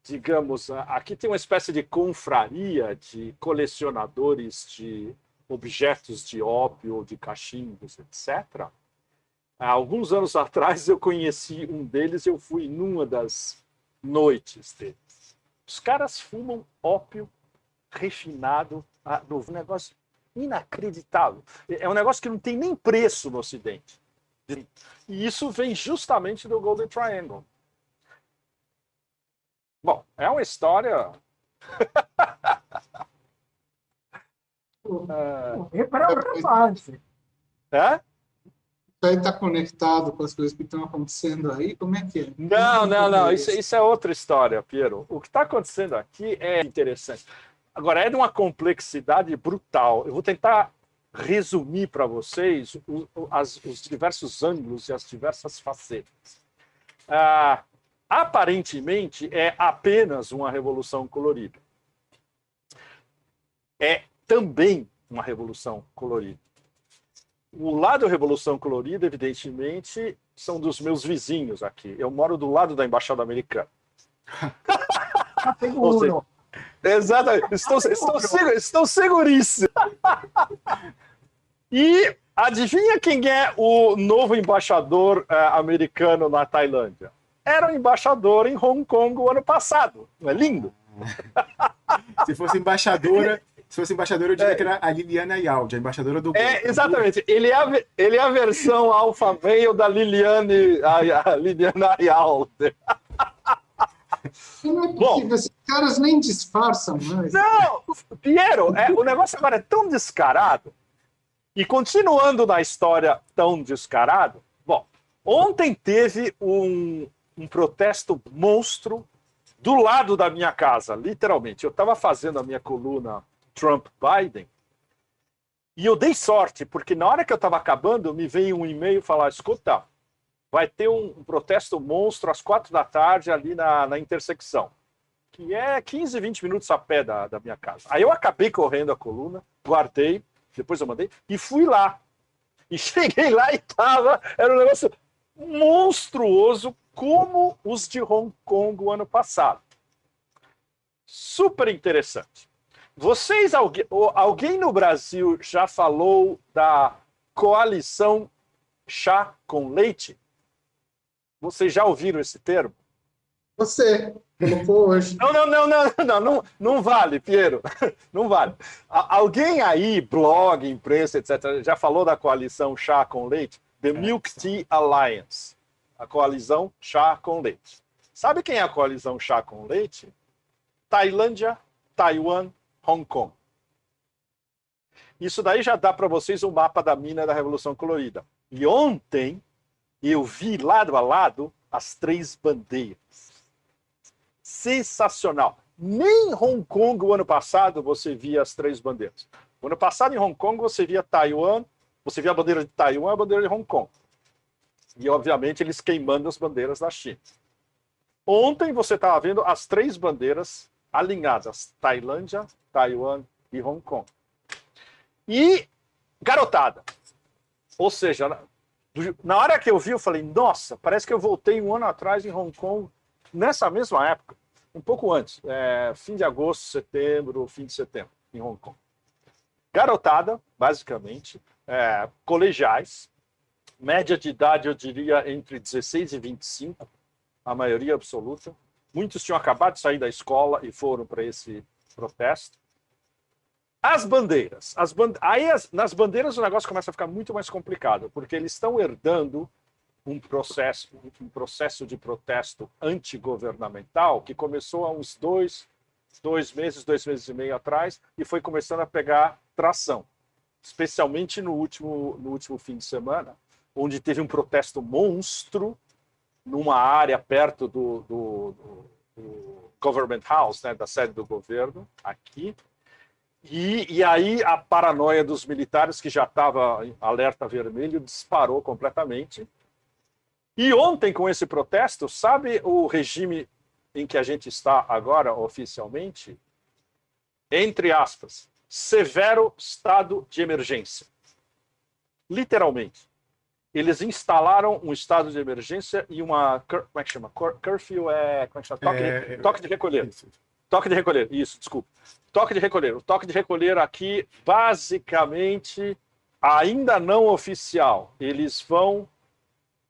digamos, aqui tem uma espécie de confraria de colecionadores de objetos de ópio, de cachimbos, etc. Há alguns anos atrás eu conheci um deles, eu fui numa das noites deles. Os caras fumam ópio refinado, um negócio inacreditável. É um negócio que não tem nem preço no Ocidente. E isso vem justamente do Golden Triangle. Bom, é uma história... Para um romance. É? Isso aí está conectado com as coisas que estão acontecendo aí? Como é que é? Não. Isso é outra história, Piero. O que está acontecendo aqui é interessante. Agora, é de uma complexidade brutal. Eu vou tentar resumir para vocês os diversos ângulos e as diversas facetas. Aparentemente, é apenas uma revolução colorida. É também uma revolução colorida. O lado da revolução colorida, evidentemente, são dos meus vizinhos aqui. Eu moro do lado da Embaixada Americana. Seguro. Exatamente. Estou seguríssimo. E adivinha quem é o novo embaixador americano na Tailândia? Era o embaixador em Hong Kong o ano passado. Não é lindo? Se fosse embaixadora, eu diria que era a Liliana Yaldi, a embaixadora do... Exatamente. Ele é a versão alfa male da Liliana Yaldi. Não é possível, esses caras nem disfarçam mais. Não, Piero, o negócio agora é tão descarado, e continuando na história tão descarado, bom, ontem teve um protesto monstro do lado da minha casa, literalmente. Eu estava fazendo a minha coluna Trump-Biden, e eu dei sorte, porque na hora que eu estava acabando, me veio um e-mail falar, escuta, vai ter um protesto monstro às 4 da tarde ali na intersecção, que é 15, 20 minutos a pé da minha casa. Aí eu acabei correndo a coluna, guardei, depois eu mandei, e fui lá. E cheguei lá e era um negócio monstruoso, como os de Hong Kong o ano passado. Super interessante. Alguém no Brasil já falou da coalição chá com leite? Vocês já ouviram esse termo? Você colocou hoje. Não vale, Piero. Não vale. Alguém aí, blog, imprensa, etc., já falou da coalição chá com leite? The Milk Tea Alliance. A coalizão chá com leite. Sabe quem é a coalizão chá com leite? Tailândia, Taiwan, Hong Kong. Isso daí já dá para vocês um mapa da mina da Revolução Colorida. E ontem eu vi lado a lado as 3 bandeiras. Sensacional. Nem em Hong Kong, o ano passado, você via as 3 bandeiras. O ano passado, em Hong Kong, você via Taiwan, você via a bandeira de Taiwan e a bandeira de Hong Kong. E, obviamente, eles queimando as bandeiras da China. Ontem, você estava vendo as 3 bandeiras alinhadas. Tailândia, Taiwan e Hong Kong. E garotada. Ou seja, na hora que eu vi, eu falei, nossa, parece que eu voltei um ano atrás em Hong Kong, nessa mesma época, um pouco antes, fim de agosto, setembro, fim de setembro, em Hong Kong. Garotada, basicamente, colegiais, média de idade, eu diria, entre 16 e 25, a maioria absoluta. Muitos tinham acabado de sair da escola e foram para esse protesto. As bandeiras. Nas bandeiras o negócio começa a ficar muito mais complicado, porque eles estão herdando um processo de protesto antigovernamental que começou há uns 2 meses e meio atrás e foi começando a pegar tração, especialmente no último fim de semana, onde teve um protesto monstro numa área perto do o Government House, né, da sede do governo, aqui. E aí a paranoia dos militares, que já estava em alerta vermelho, disparou completamente. E ontem, com esse protesto, sabe o regime em que a gente está agora, oficialmente? Entre aspas, severo estado de emergência. Literalmente. Eles instalaram um estado de emergência e uma... Como é que chama? Curfew é... Como é que chama? Toque de recolher. Toque de recolher, isso, desculpa. Toque de recolher. O toque de recolher aqui, basicamente, ainda não oficial. Eles vão...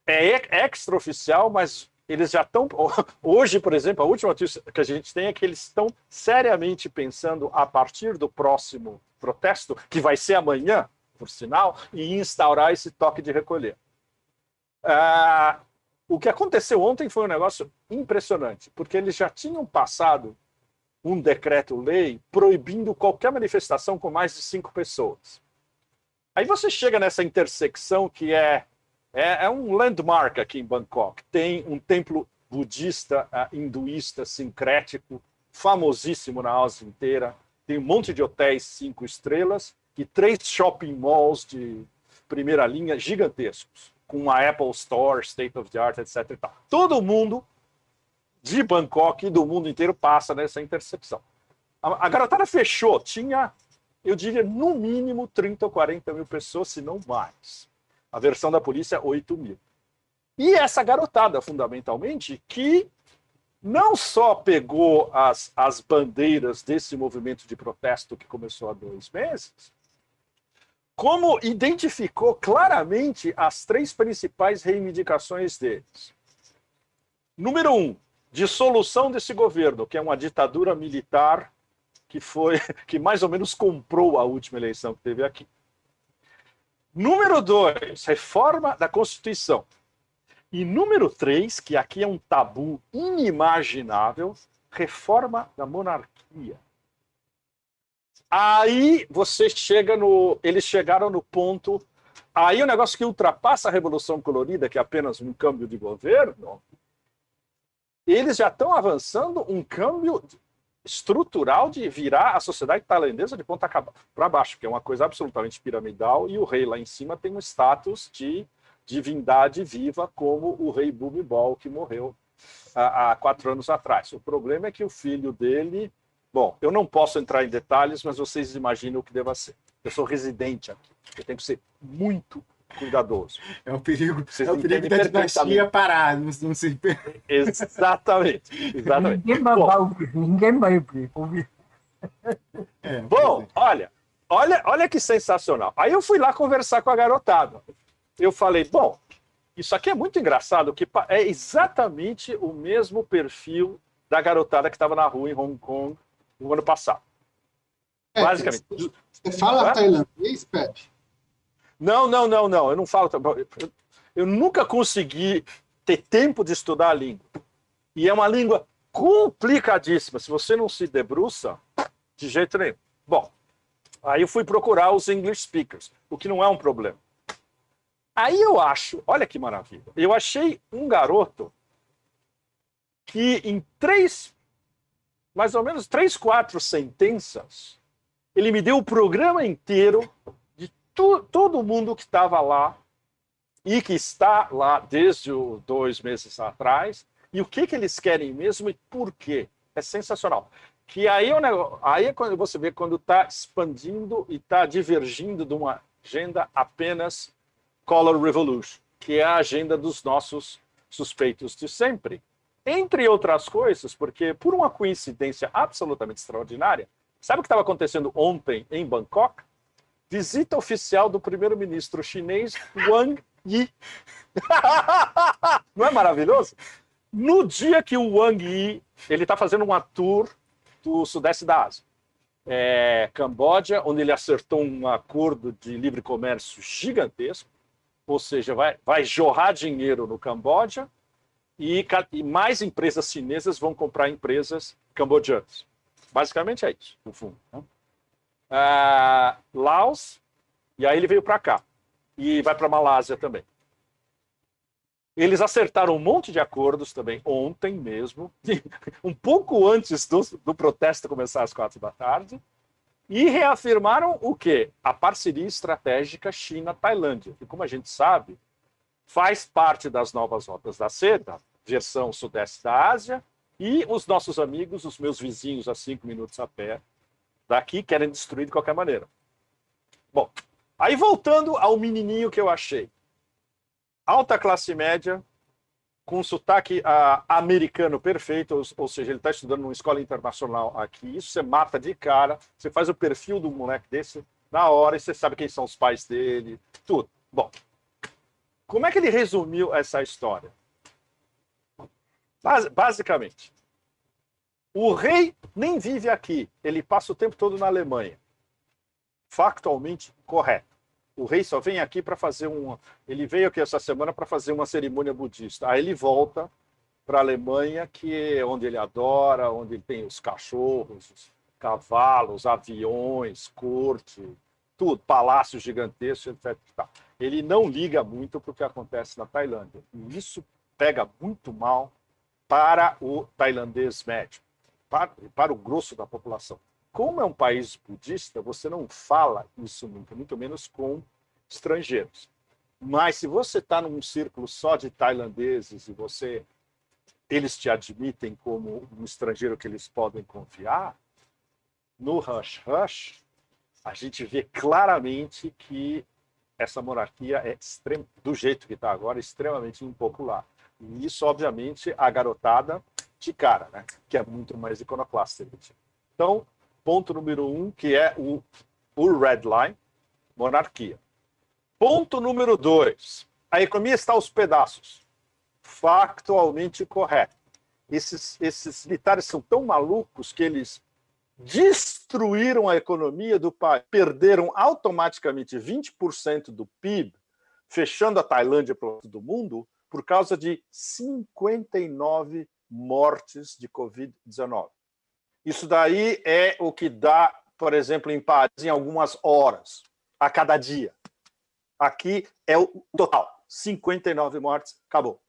É extraoficial, mas eles já estão... Hoje, por exemplo, a última notícia que a gente tem é que eles estão seriamente pensando, a partir do próximo protesto, que vai ser amanhã, por sinal, em instaurar esse toque de recolher. O que aconteceu ontem foi um negócio impressionante, porque eles já tinham passado um decreto-lei proibindo qualquer manifestação com mais de 5 pessoas. Aí você chega nessa intersecção que é um landmark aqui em Bangkok. Tem um templo budista, hinduísta, sincrético, famosíssimo na Ásia inteira. Tem um monte de hotéis 5 estrelas e 3 shopping malls de primeira linha gigantescos, com uma Apple Store, State of the Art, etc. E tal. Todo mundo de Bangkok e do mundo inteiro passa nessa intersecção. A garotada fechou, tinha, eu diria, no mínimo 30 ou 40 mil pessoas, se não mais. A versão da polícia, 8 mil. E essa garotada, fundamentalmente, que não só pegou as bandeiras desse movimento de protesto que começou há 2 meses, como identificou claramente as 3 principais reivindicações deles. Número 1, dissolução desse governo, que é uma ditadura militar que mais ou menos comprou a última eleição que teve aqui. Número 2, reforma da Constituição. E número 3, que aqui é um tabu inimaginável, reforma da monarquia. Aí você chega eles chegaram no ponto, aí o negócio que ultrapassa a Revolução Colorida, que é apenas um câmbio de governo, eles já estão avançando um câmbio estrutural de virar a sociedade tailandesa de ponta para baixo, que é uma coisa absolutamente piramidal, e o rei lá em cima tem um status de divindade viva, como o rei Bhumibol, que morreu há 4 anos atrás. O problema é que o filho dele... Bom, eu não posso entrar em detalhes, mas vocês imaginam o que deva ser. Eu sou residente aqui, eu tenho que ser muito cuidadoso. É o perigo, Vocês da dinastia parar, não se... Exatamente. Ninguém vai ouvir. Bom, olha que sensacional. Aí eu fui lá conversar com a garotada. Eu falei, bom, isso aqui é muito engraçado, que é exatamente o mesmo perfil da garotada que estava na rua em Hong Kong no ano passado. Basicamente. Você fala tailandês, Pepe? Não, eu não falo. Eu nunca consegui ter tempo de estudar a língua. E é uma língua complicadíssima. Se você não se debruça, de jeito nenhum. Bom, aí eu fui procurar os English speakers, o que não é um problema. Aí eu acho, olha que maravilha, eu achei um garoto que em mais ou menos 3, 4 sentenças, ele me deu o programa inteiro de todo mundo que estava lá e que está lá desde 2 meses atrás, e o que eles querem mesmo e por quê. É sensacional. Que aí é quando você vê quando está expandindo e está divergindo de uma agenda apenas Color Revolution, que é a agenda dos nossos suspeitos de sempre. Entre outras coisas, porque por uma coincidência absolutamente extraordinária, sabe o que estava acontecendo ontem em Bangkok? Visita oficial do primeiro-ministro chinês Wang Yi. Não é maravilhoso? No dia que o Wang Yi ele está fazendo uma tour do Sudeste da Ásia, Camboja, onde ele acertou um acordo de livre comércio gigantesco, ou seja, vai jorrar dinheiro no Camboja e mais empresas chinesas vão comprar empresas cambojanas. Basicamente é isso, no fundo. Né? Laos, e aí ele veio para cá. E vai para a Malásia também. Eles acertaram um monte de acordos também ontem mesmo, um pouco antes do protesto começar às 4 da tarde, e reafirmaram o quê? A parceria estratégica China-Tailândia, que, como a gente sabe, faz parte das novas rotas da seda, versão sudeste da Ásia, e os nossos amigos, os meus vizinhos a 5 minutos a pé daqui, querem destruir de qualquer maneira. Bom, aí voltando ao menininho que eu achei. Alta classe média, com sotaque americano perfeito, ou seja, ele está estudando numa escola internacional aqui, isso você mata de cara, você faz o perfil do moleque desse na hora e você sabe quem são os pais dele, tudo. Bom, como é que ele resumiu essa história? Basicamente, o rei nem vive aqui, ele passa o tempo todo na Alemanha. Factualmente correto. O rei só vem aqui para fazer uma... Ele veio aqui essa semana para fazer uma cerimônia budista. Aí ele volta para a Alemanha, que é onde ele adora, onde ele tem os cachorros, os cavalos, aviões, corte, tudo, palácios gigantescos, etc. Ele não liga muito para o que acontece na Tailândia. E isso pega muito mal para o tailandês médio, para o grosso da população. Como é um país budista, você não fala isso nunca, muito menos com estrangeiros. Mas se você está num círculo só de tailandeses e eles te admitem como um estrangeiro que eles podem confiar, no Hush Hush, a gente vê claramente que essa monarquia é do jeito que está agora, extremamente impopular. E isso, obviamente, a garotada de cara, né? Que é muito mais iconoclasta. Então, ponto número 1, que é o red line, monarquia. Ponto número 2, a economia está aos pedaços. Factualmente correto. Esses militares são tão malucos que eles destruíram a economia do país, perderam automaticamente 20% do PIB, fechando a Tailândia para o resto do mundo, por causa de 59 mortes de Covid-19. Isso daí é o que dá, por exemplo, em Paris, em algumas horas, a cada dia. Aqui é o total, 59 mortes, acabou.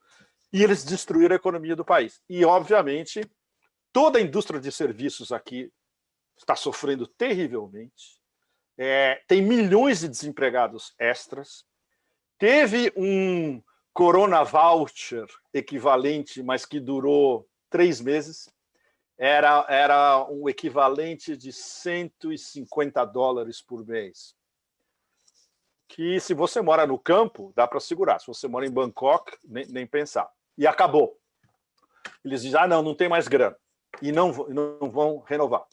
E eles destruíram a economia do país. E, obviamente, toda a indústria de serviços aqui está sofrendo terrivelmente. Tem milhões de desempregados extras. Teve um Corona Voucher equivalente, mas que durou 3 meses. Era um equivalente de $150 por mês. Que, se você mora no campo, dá para segurar. Se você mora em Bangkok, nem pensar. E acabou. Eles dizem, não tem mais grana. E não vão renovar.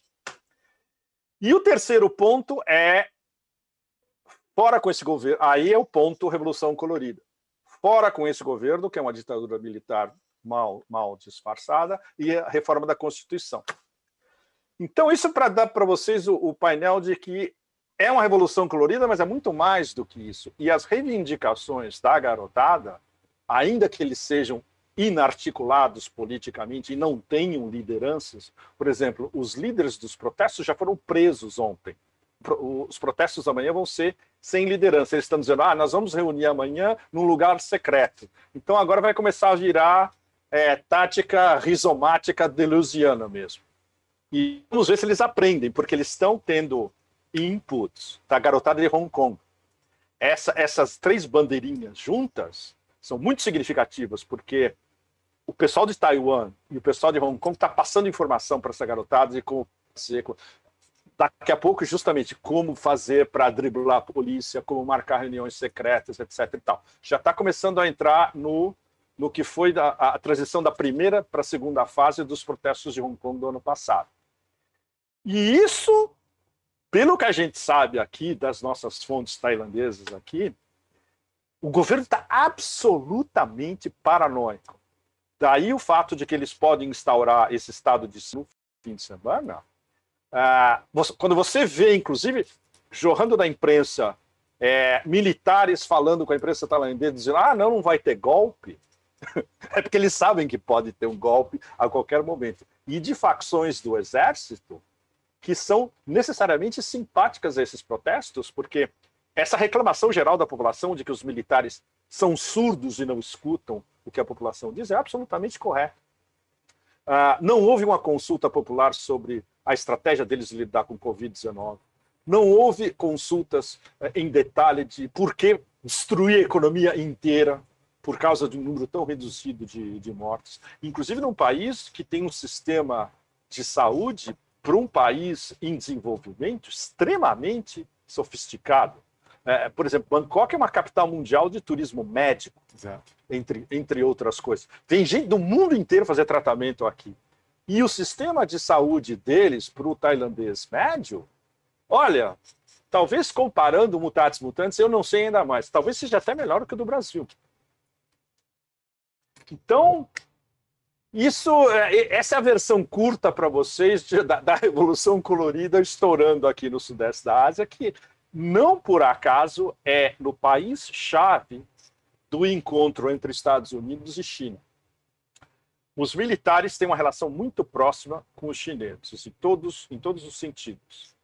E o terceiro ponto é, fora com esse governo, aí é o ponto Revolução Colorida. Fora com esse governo, que é uma ditadura militar mal disfarçada, e a reforma da Constituição. Então, isso para dar para vocês o painel de que é uma revolução colorida, mas é muito mais do que isso. E as reivindicações da garotada, ainda que eles sejam inarticulados politicamente e não tenham lideranças, por exemplo, os líderes dos protestos já foram presos ontem. Os protestos amanhã vão ser sem liderança. Eles estão dizendo, nós vamos reunir amanhã num lugar secreto. Então agora vai começar a virar tática rizomática delusiana mesmo. E vamos ver se eles aprendem, porque eles estão tendo inputs da garotada de Hong Kong. Essas 3 bandeirinhas juntas são muito significativas, porque o pessoal de Taiwan e o pessoal de Hong Kong está passando informação para essa garotada de como fazer. Daqui a pouco, justamente, como fazer para driblar a polícia, como marcar reuniões secretas, etc. e tal. Já está começando a entrar no que foi a transição da primeira para a segunda fase dos protestos de Hong Kong do ano passado. E isso, pelo que a gente sabe aqui, das nossas fontes tailandesas aqui, o governo está absolutamente paranoico. Daí o fato de que eles podem instaurar esse estado de no fim de semana. Quando você vê, inclusive, jorrando da imprensa, militares falando com a imprensa tailandesa, dizendo, não vai ter golpe, é porque eles sabem que pode ter um golpe a qualquer momento. E de facções do exército, que são necessariamente simpáticas a esses protestos, porque essa reclamação geral da população de que os militares são surdos e não escutam o que a população diz é absolutamente correto. Não houve uma consulta popular sobre a estratégia deles de lidar com o Covid-19. Não houve consultas em detalhe de por que destruir a economia inteira por causa de um número tão reduzido de mortes. Inclusive num país que tem um sistema de saúde, para um país em desenvolvimento, extremamente sofisticado. Por exemplo, Bangkok é uma capital mundial de turismo médico, Exato. entre outras coisas. Vem gente do mundo inteiro fazer tratamento aqui. E o sistema de saúde deles, para o tailandês médio, olha, talvez comparando mutatis mutandis, eu não sei ainda mais, talvez seja até melhor do que o do Brasil. Então, essa é a versão curta para vocês da Revolução Colorida estourando aqui no Sudeste da Ásia, que não por acaso é no país-chave do encontro entre Estados Unidos e China. Os militares têm uma relação muito próxima com os chineses, em todos os sentidos.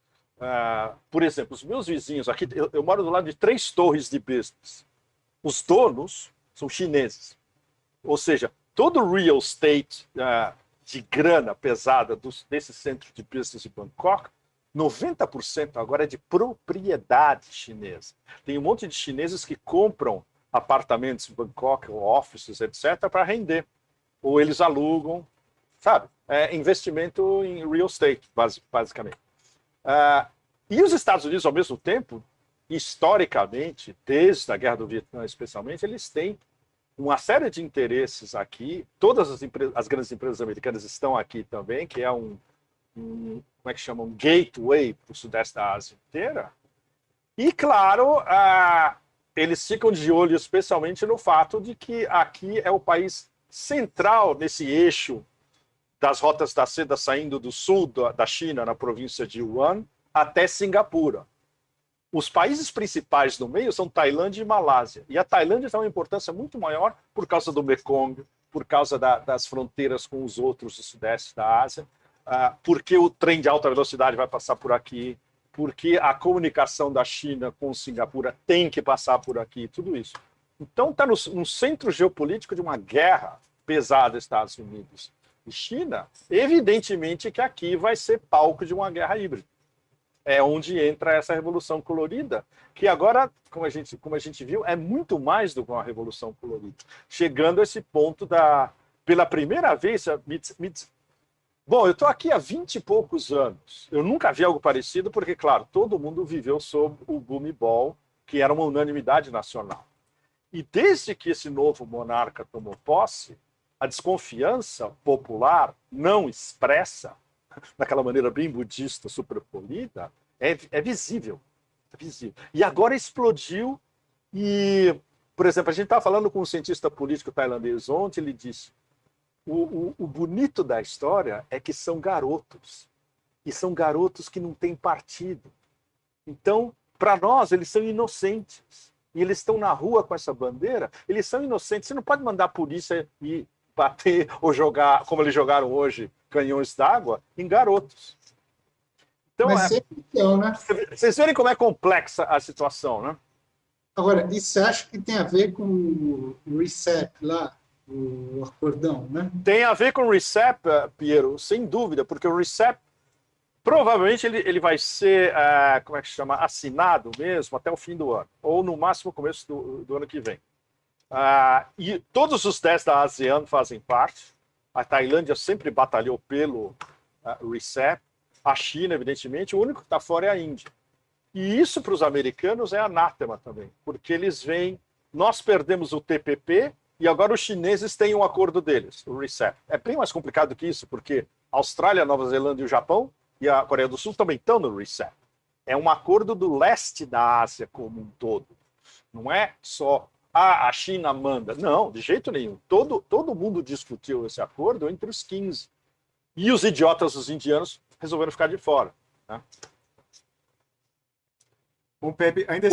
Por exemplo, os meus vizinhos aqui, eu moro do lado de 3 torres de business. Os donos são chineses. Ou seja, todo o real estate de grana pesada desse centro de business de Bangkok, 90% agora é de propriedade chinesa. Tem um monte de chineses que compram apartamentos em Bangkok, ou offices, etc., para render. Ou eles alugam, sabe? É investimento em real estate, basicamente. E os Estados Unidos, ao mesmo tempo, historicamente, desde a Guerra do Vietnã especialmente, eles têm uma série de interesses aqui. Todas as grandes empresas americanas estão aqui também, que é como é que chama? Um gateway para o Sudeste da Ásia inteira. E, claro, eles ficam de olho especialmente no fato de que aqui é o país central nesse eixo das rotas da seda saindo do sul da China, na província de Yunnan, até Singapura. Os países principais no meio são Tailândia e Malásia. E a Tailândia tem uma importância muito maior por causa do Mekong, por causa das fronteiras com os outros do Sudeste da Ásia, porque o trem de alta velocidade vai passar por aqui, porque a comunicação da China com Singapura tem que passar por aqui, tudo isso. Então está no centro geopolítico de uma guerra pesada Estados Unidos e China. Evidentemente que aqui vai ser palco de uma guerra híbrida. É onde entra essa Revolução Colorida, que agora, como a gente viu, é muito mais do que uma Revolução Colorida. Chegando a esse ponto pela primeira vez... Bom, eu estou aqui há 20 e poucos anos. Eu nunca vi algo parecido, porque, claro, todo mundo viveu sob o Bhumibol, que era uma unanimidade nacional. E desde que esse novo monarca tomou posse, a desconfiança popular não expressa, daquela maneira bem budista, superpolida, é visível. É visível. E agora explodiu e, por exemplo, a gente estava falando com um cientista político tailandês ontem, ele disse: o bonito da história é que são garotos. E são garotos que não têm partido. Então, para nós, eles são inocentes. E eles estão na rua com essa bandeira, eles são inocentes. Você não pode mandar a polícia ir bater ou jogar, como eles jogaram hoje, canhões d'água em garotos. Então, Mas sempre então, né? Vocês verem como é complexa a situação, né? Agora, e você acha que tem a ver com o RCEP lá, o acordão, né? Tem a ver com o RCEP, Piero, sem dúvida, porque o RCEP provavelmente ele vai ser, como é que chama, assinado mesmo até o fim do ano, ou no máximo começo do ano que vem. E todos os 10 da ASEAN fazem parte. A Tailândia sempre batalhou pelo RCEP. A China, evidentemente, o único que está fora é a Índia. E isso para os americanos é anátema também, porque eles veem, nós perdemos o TPP e agora os chineses têm um acordo deles, o RCEP. É bem mais complicado que isso, porque a Austrália, a Nova Zelândia e o Japão e a Coreia do Sul também estão no RCEP. É um acordo do leste da Ásia como um todo. Não é só a China manda. Não, de jeito nenhum. Todo mundo discutiu esse acordo entre os 15. E os idiotas, os indianos, resolveram ficar de fora. Né? O Pepe, ainda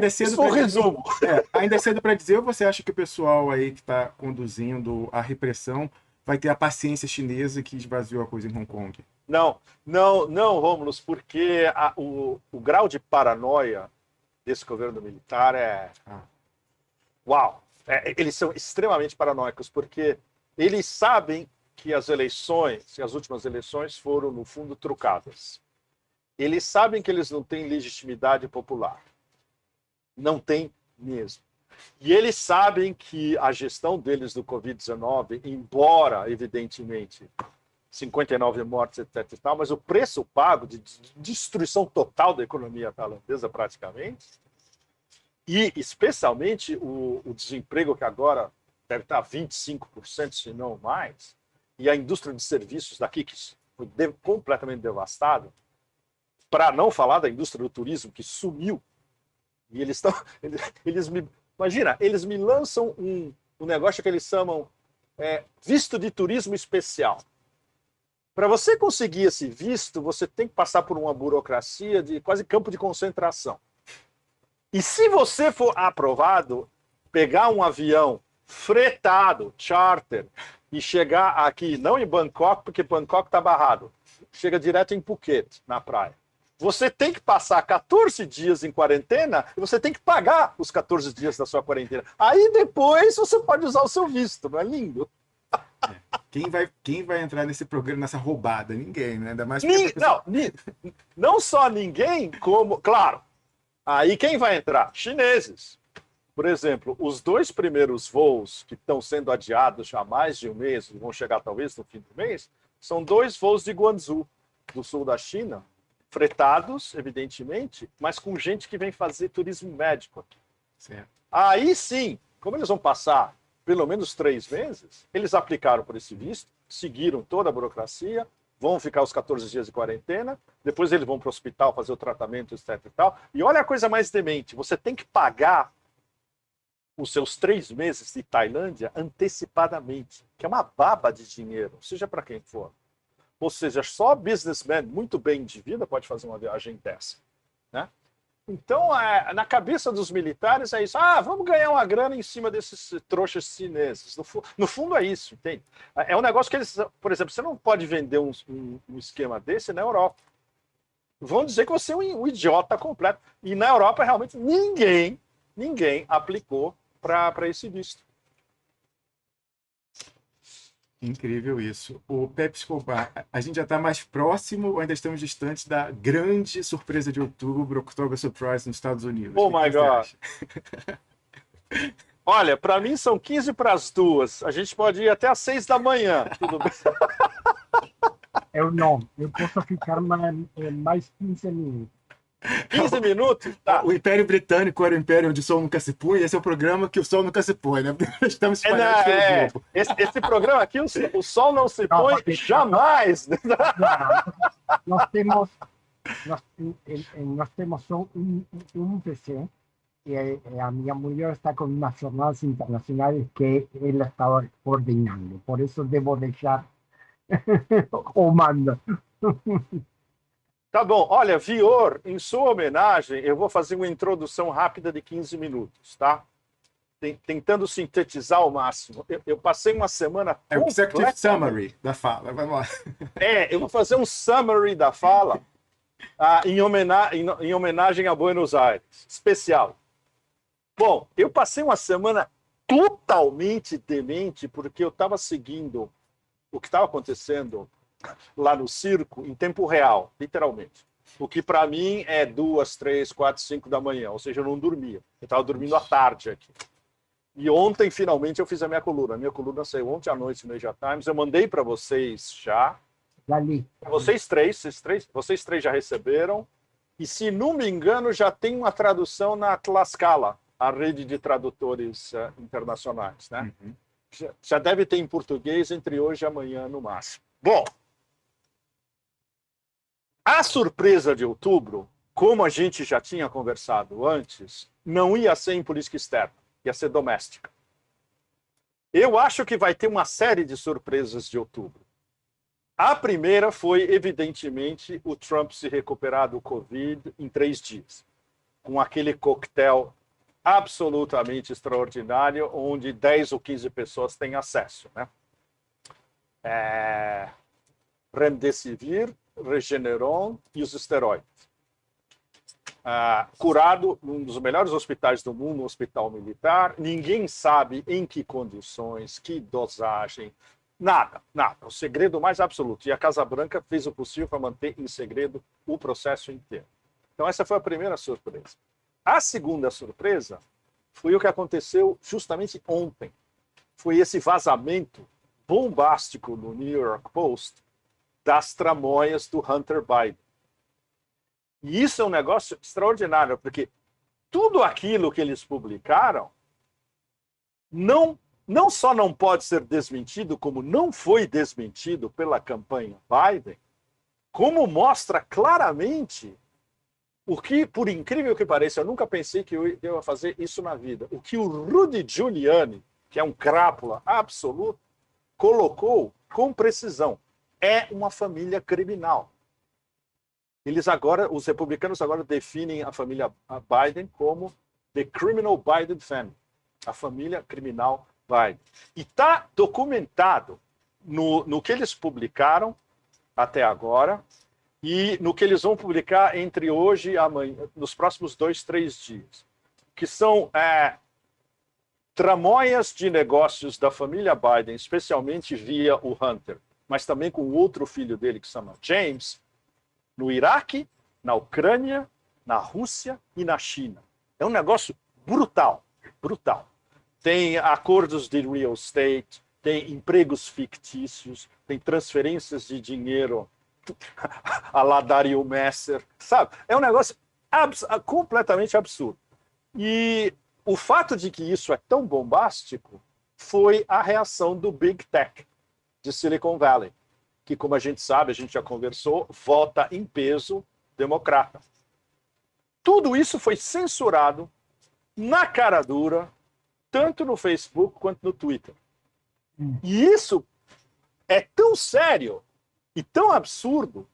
é cedo para dizer, ou você acha que o pessoal aí que está conduzindo a repressão vai ter a paciência chinesa que esvaziou a coisa em Hong Kong? Não, Rômulus, porque o grau de paranoia desse governo militar é... Uau! Eles são extremamente paranoicos, porque eles sabem que as últimas eleições foram, no fundo, trucadas. Eles sabem que eles não têm legitimidade popular. Não tem mesmo. E eles sabem que a gestão deles do Covid-19, embora, evidentemente, 59 mortes, etc. e tal, mas o preço pago de destruição total da economia tailandesa, praticamente, e especialmente o desemprego, que agora deve estar 25%, se não mais, e a indústria de serviços daqui, que foi completamente devastada, para não falar da indústria do turismo, que sumiu. E eles estão. Imagina, eles me lançam um negócio que eles chamam visto de turismo especial. Para você conseguir esse visto, você tem que passar por uma burocracia de quase campo de concentração. E se você for aprovado, pegar um avião fretado, charter, e chegar aqui, não em Bangkok, porque Bangkok está barrado, chega direto em Phuket, na praia. Você tem que passar 14 dias em quarentena e você tem que pagar os 14 dias da sua quarentena. Aí depois você pode usar o seu visto, não é lindo? Quem vai entrar nesse programa, nessa roubada? Ninguém, né? Ainda mais não só ninguém, como... Claro, aí quem vai entrar? Chineses. Por exemplo, os 2 primeiros voos que estão sendo adiados já há mais de um mês, vão chegar talvez no fim do mês, são 2 voos de Guangzhou, do sul da China, fretados, evidentemente, mas com gente que vem fazer turismo médico aqui. Certo. Aí sim, como eles vão passar pelo menos 3 meses, eles aplicaram por esse visto, seguiram toda a burocracia, vão ficar os 14 dias de quarentena, depois eles vão para o hospital fazer o tratamento, etc. e tal. E olha a coisa mais demente, você tem que pagar os seus 3 meses de Tailândia antecipadamente, que é uma baba de dinheiro, seja para quem for. Ou seja, só businessman muito bem de vida pode fazer uma viagem dessa, né? Então, na cabeça dos militares é isso. Vamos ganhar uma grana em cima desses trouxas chineses. No fundo é isso, entende? É um negócio que eles... Por exemplo, você não pode vender um esquema desse na Europa. Vão dizer que você é um idiota completo. E na Europa, realmente, ninguém aplicou para esse visto. Incrível isso. O Pepe Escobar, a gente já está mais próximo ou ainda estamos distantes da grande surpresa de outubro, October Surprise nos Estados Unidos? Oh O que my você God! acha? Olha, para mim são 15 para as 2. A gente pode ir até às 6 da manhã. Tudo bem? Eu não, eu posso ficar mais 15 minutos. 15 minutos? Tá. O Império Britânico era o império onde o sol nunca se põe, esse é o programa que o sol nunca se põe, né? Estamos espalhados pelo globo. Esse programa aqui, o sol não se põe jamais. Nós temos só um PC e a minha mulher está com umas jornadas internacionais que ela estava coordenando. Por isso devo deixar o mando. Tá bom. Olha, Vior, em sua homenagem, eu vou fazer uma introdução rápida de 15 minutos, tá? Tentando sintetizar ao máximo. Eu passei uma semana... É o Executive Summary da fala. Vamos lá. Eu vou fazer um summary da fala em homenagem a Buenos Aires. Especial. Bom, eu passei uma semana totalmente demente porque eu estava seguindo o que estava acontecendo lá no circo em tempo real, literalmente. O que para mim é 2, 3, 4, 5 da manhã, ou seja, eu não dormia. Eu estava dormindo à tarde aqui. E ontem, finalmente, eu fiz a minha coluna. A minha coluna saiu ontem à noite no Asia Times. Eu mandei para vocês já. Dali. Vocês três já receberam. E, se não me engano, já tem uma tradução na Tlaxcala, a rede de tradutores internacionais, né? Uhum. Já deve ter em português entre hoje e amanhã, no máximo. Bom, a surpresa de outubro, como a gente já tinha conversado antes, não ia ser em política externa, ia ser doméstica. Eu acho que vai ter uma série de surpresas de outubro. A primeira foi, evidentemente, o Trump se recuperar do Covid em 3 dias, com aquele coquetel absolutamente extraordinário, onde 10 ou 15 pessoas têm acesso, né? Remdesivir, Regeneron e os esteroides. curado num dos melhores hospitais do mundo, um hospital militar. Ninguém sabe em que condições, que dosagem, nada. O segredo mais absoluto. E a Casa Branca fez o possível para manter em segredo o processo inteiro. Então, essa foi a primeira surpresa. A segunda surpresa foi o que aconteceu justamente ontem. Foi esse vazamento bombástico no New York Post das tramóias do Hunter Biden. E isso é um negócio extraordinário, porque tudo aquilo que eles publicaram não só não pode ser desmentido, como não foi desmentido pela campanha Biden, como mostra claramente o que, por incrível que pareça, eu nunca pensei que eu ia fazer isso na vida. O que o Rudy Giuliani, que é um crápula absoluto, colocou com precisão. É uma família criminal. Os republicanos agora definem a família Biden como The Criminal Biden Family, a família criminal Biden. E está documentado no que eles publicaram até agora e no que eles vão publicar entre hoje e amanhã, nos próximos 2, 3 dias, que são tramóias de negócios da família Biden, especialmente via o Hunter, mas também com outro filho dele que se chama James, no Iraque, na Ucrânia, na Rússia e na China. É um negócio brutal. Tem acordos de real estate, tem empregos fictícios, tem transferências de dinheiro a la Dario Messer, sabe? É um negócio completamente absurdo. E o fato de que isso é tão bombástico foi a reação do Big Tech de Silicon Valley, que, como a gente sabe, a gente já conversou, vota em peso democrata. Tudo isso foi censurado na cara dura, tanto no Facebook quanto no Twitter. E isso é tão sério e tão absurdo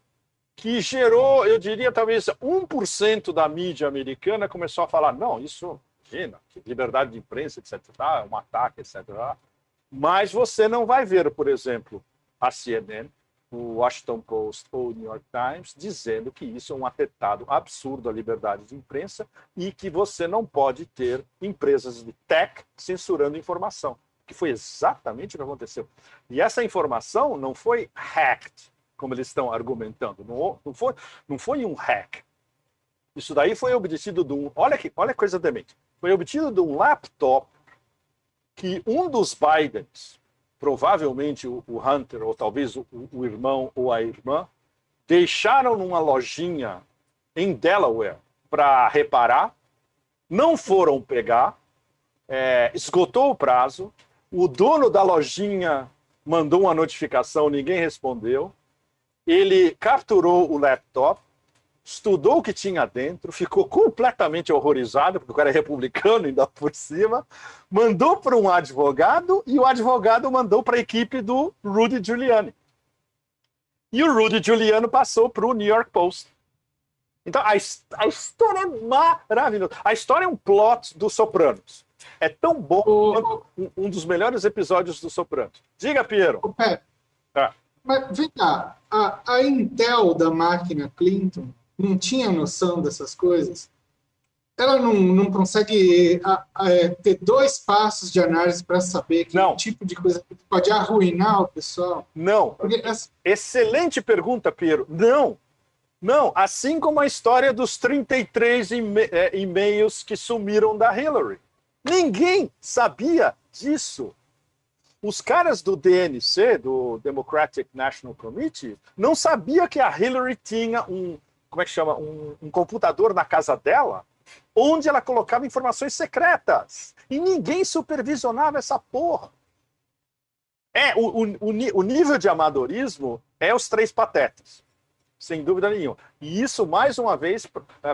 que gerou, eu diria, talvez 1% da mídia americana começou a falar, não, isso, imagina, liberdade de imprensa, etc., é um ataque, etc. Mas você não vai ver, por exemplo, a CNN, o Washington Post ou o New York Times dizendo que isso é um atentado absurdo à liberdade de imprensa e que você não pode ter empresas de tech censurando informação, que foi exatamente o que aconteceu. E essa informação não foi hacked, como eles estão argumentando, não foi um hack. Isso daí foi obtido de olha que coisa demente, foi obtido de um laptop que um dos Bidens, provavelmente o Hunter, ou talvez o irmão ou a irmã, deixaram numa lojinha em Delaware para reparar, não foram pegar, esgotou o prazo, o dono da lojinha mandou uma notificação, ninguém respondeu, ele capturou o laptop, estudou o que tinha dentro, ficou completamente horrorizado, porque o cara é republicano ainda por cima, mandou para um advogado e o advogado mandou para a equipe do Rudy Giuliani. E o Rudy Giuliani passou para o New York Post. Então, a história é maravilhosa. A história é um plot do Sopranos. É tão bom quanto um dos melhores episódios do Sopranos. Diga, Piero. Mas vem cá, a Intel da máquina Clinton não tinha noção dessas coisas? Ela não consegue ter 2 passos de análise para saber que tipo de coisa pode arruinar o pessoal? Não. Excelente pergunta, Piero. Não. Assim como a história dos 33 e-mails que sumiram da Hillary. Ninguém sabia disso. Os caras do DNC, do Democratic National Committee, não sabiam que a Hillary tinha um computador na casa dela, onde ela colocava informações secretas. E ninguém supervisionava essa porra. O nível de amadorismo é os 3 patetas, sem dúvida nenhuma. E isso, mais uma vez,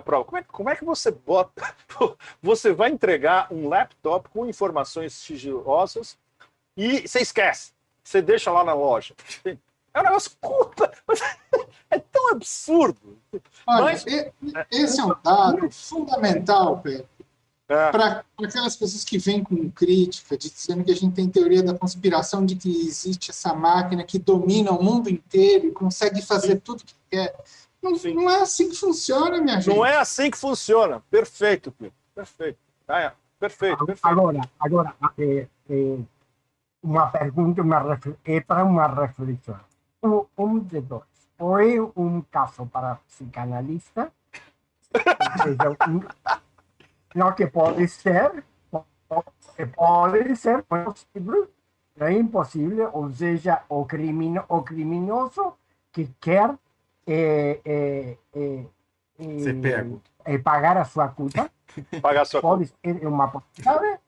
prova. Como é que você bota... Você vai entregar um laptop com informações sigilosas e você esquece. Você deixa lá na loja. É um negócio é tão absurdo. Olha, esse é um dado fundamental, Pedro, para aquelas pessoas que vêm com crítica, dizendo que a gente tem teoria da conspiração de que existe essa máquina que domina o mundo inteiro e consegue fazer tudo que quer. Não é assim que funciona, minha gente. Não é assim que funciona. Perfeito, Pedro. Perfeito. Perfeito. Agora, uma pergunta, é para uma reflexão. De dois. Ou é um caso para psicanalista, ou seja, não que pode ser possível, não é impossível, ou seja, o criminoso que quer Ser pego. pagar a sua culpa, Pagar a sua pode ser uma possibilidade,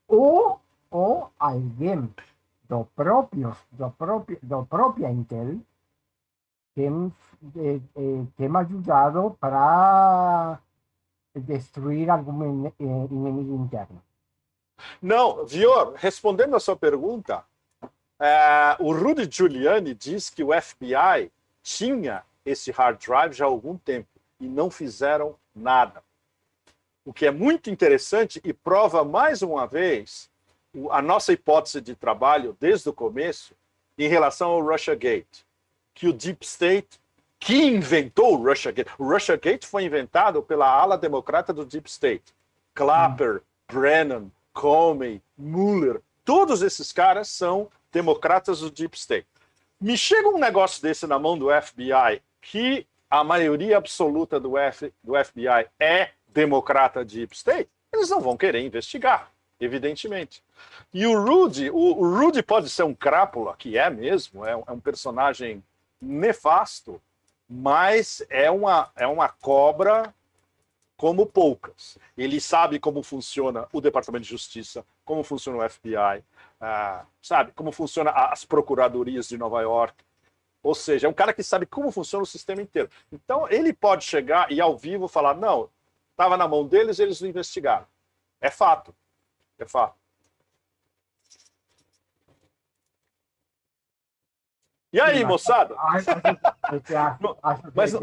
ou alguém do própria Intel tem ajudado para destruir algum inimigo interno. Não, Vior, respondendo a sua pergunta, o Rudy Giuliani diz que o FBI tinha esse hard drive já há algum tempo e não fizeram nada. O que é muito interessante e prova mais uma vez a nossa hipótese de trabalho desde o começo em relação ao Russiagate, que o Deep State, que inventou o Russiagate. O Russiagate foi inventado pela ala democrata do Deep State. Clapper, Brennan, Comey, Mueller, todos esses caras são democratas do Deep State. Me chega um negócio desse na mão do FBI, que a maioria absoluta do FBI é democrata Deep State, eles não vão querer investigar, evidentemente. E o Rudy pode ser um crápula, que é mesmo, é um personagem nefasto, mas é uma cobra como poucas. Ele sabe como funciona o Departamento de Justiça, como funciona o FBI, sabe como funciona as procuradorias de Nova York. Ou seja, é um cara que sabe como funciona o sistema inteiro. Então, ele pode chegar e ao vivo falar, não, estava na mão deles, eles não investigaram. É fato. É fato. E aí, moçada? Mas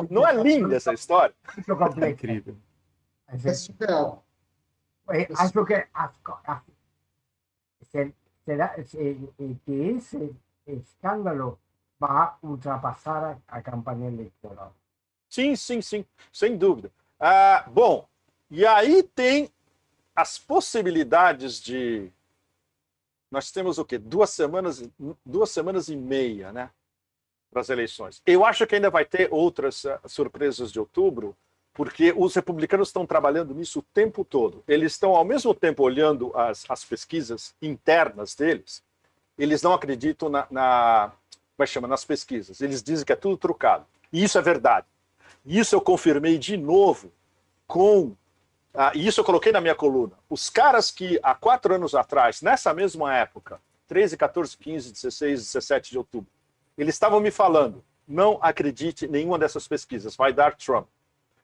não é linda essa história? É incrível. É surreal. Acho que será que esse escândalo vai ultrapassar a campanha eleitoral. Sim, sem dúvida. Bom, e aí tem as possibilidades de... Nós temos o quê? 2 semanas e meia, né? Para as eleições. Eu acho que ainda vai ter outras surpresas de outubro, porque os republicanos estão trabalhando nisso o tempo todo. Eles estão, ao mesmo tempo, olhando as pesquisas internas deles, eles não acreditam nas pesquisas. Eles dizem que é tudo trucado. E isso é verdade. Isso eu confirmei de novo e isso eu coloquei na minha coluna. Os caras que há 4 anos atrás, nessa mesma época, 13, 14, 15, 16, 17 de outubro, eles estavam me falando, não acredite em nenhuma dessas pesquisas, vai dar Trump.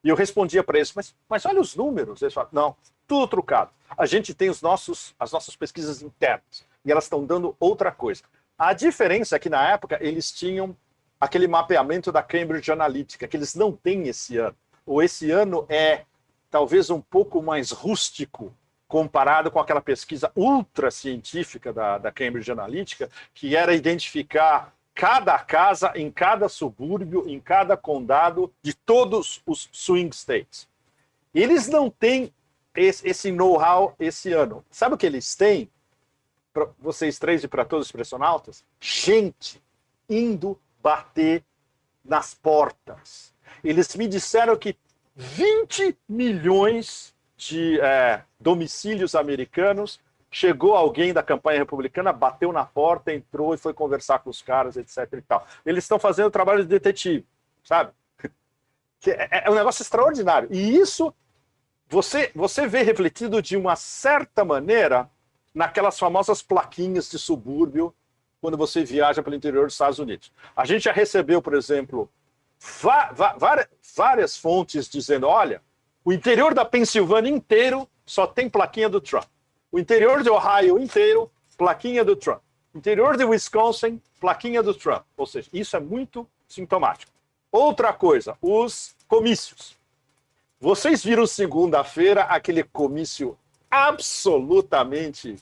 E eu respondia para eles, mas olha os números. Eles falaram, não, tudo trucado. A gente tem as nossas pesquisas internas e elas estão dando outra coisa. A diferença é que na época eles tinham aquele mapeamento da Cambridge Analytica, que eles não têm esse ano. Ou esse ano é talvez um pouco mais rústico comparado com aquela pesquisa ultra científica da Cambridge Analytica, que era identificar cada casa em cada subúrbio, em cada condado de todos os swing states. Eles não têm esse know-how esse ano. Sabe o que eles têm? Para vocês três e para todos os pressionautas? Gente indo bater nas portas. Eles me disseram que 20 milhões de domicílios americanos, chegou alguém da campanha republicana, bateu na porta, entrou e foi conversar com os caras, etc. e tal. Eles estão fazendo trabalho de detetive, sabe? É um negócio extraordinário. E isso você vê refletido de uma certa maneira naquelas famosas plaquinhas de subúrbio quando você viaja pelo interior dos Estados Unidos. A gente já recebeu, por exemplo, várias fontes dizendo, olha, o interior da Pensilvânia inteiro só tem plaquinha do Trump. O interior de Ohio inteiro, plaquinha do Trump. O interior de Wisconsin, plaquinha do Trump. Ou seja, isso é muito sintomático. Outra coisa, os comícios. Vocês viram segunda-feira aquele comício absolutamente...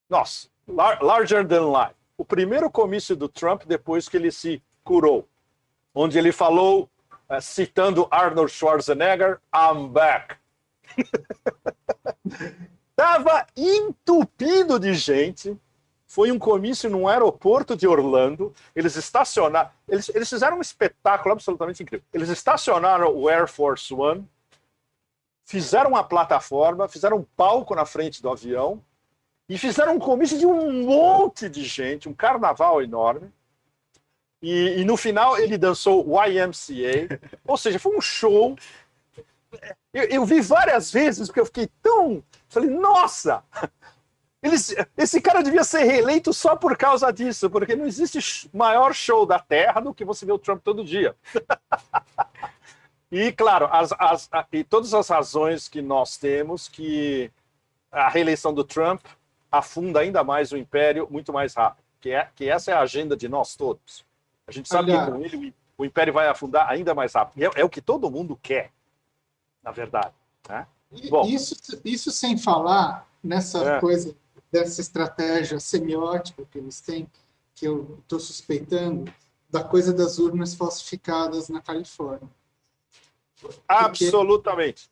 Nossa, larger than life. O primeiro comício do Trump depois que ele se curou. onde ele falou, citando Arnold Schwarzenegger, I'm back. Estava entupido de gente. Foi um comício num aeroporto de Orlando. Eles estacionaram. Eles fizeram um espetáculo absolutamente incrível. Eles estacionaram o Air Force One, fizeram uma plataforma, fizeram um palco na frente do avião e fizeram um comício de um monte de gente, um carnaval enorme. E no final ele dançou YMCA, ou seja, foi um show. Eu vi várias vezes, porque eu fiquei tão... Falei, nossa! Esse cara devia ser reeleito só por causa disso, porque não existe maior show da Terra do que você vê o Trump todo dia. E, claro, e todas as razões que nós temos que a reeleição do Trump afunda ainda mais o império muito mais rápido, que essa é a agenda de nós todos. A gente sabe que com ele o império vai afundar ainda mais rápido. É o que todo mundo quer, na verdade. Né? Bom, isso sem falar nessa coisa, dessa estratégia semiótica que eles têm, que eu estou suspeitando, da coisa das urnas falsificadas na Califórnia. Absolutamente.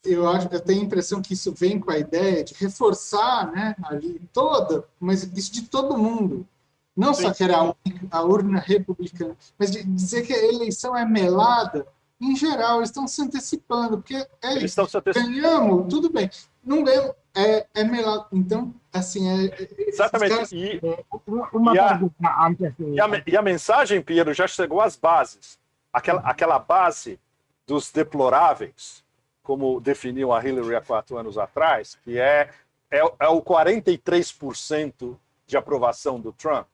Eu tenho a impressão que isso vem com a ideia de reforçar, né, ali mas isso de todo mundo. Não só que era a urna republicana, mas de dizer que a eleição é melada, em geral, eles estão se antecipando, porque ganhamos, tudo bem. Não ganhamos, é melado. Então, assim... Exatamente. E a mensagem, Piero, já chegou às bases. Aquela base dos deploráveis, como definiu a Hillary há 4 anos atrás, que é o 43% de aprovação do Trump.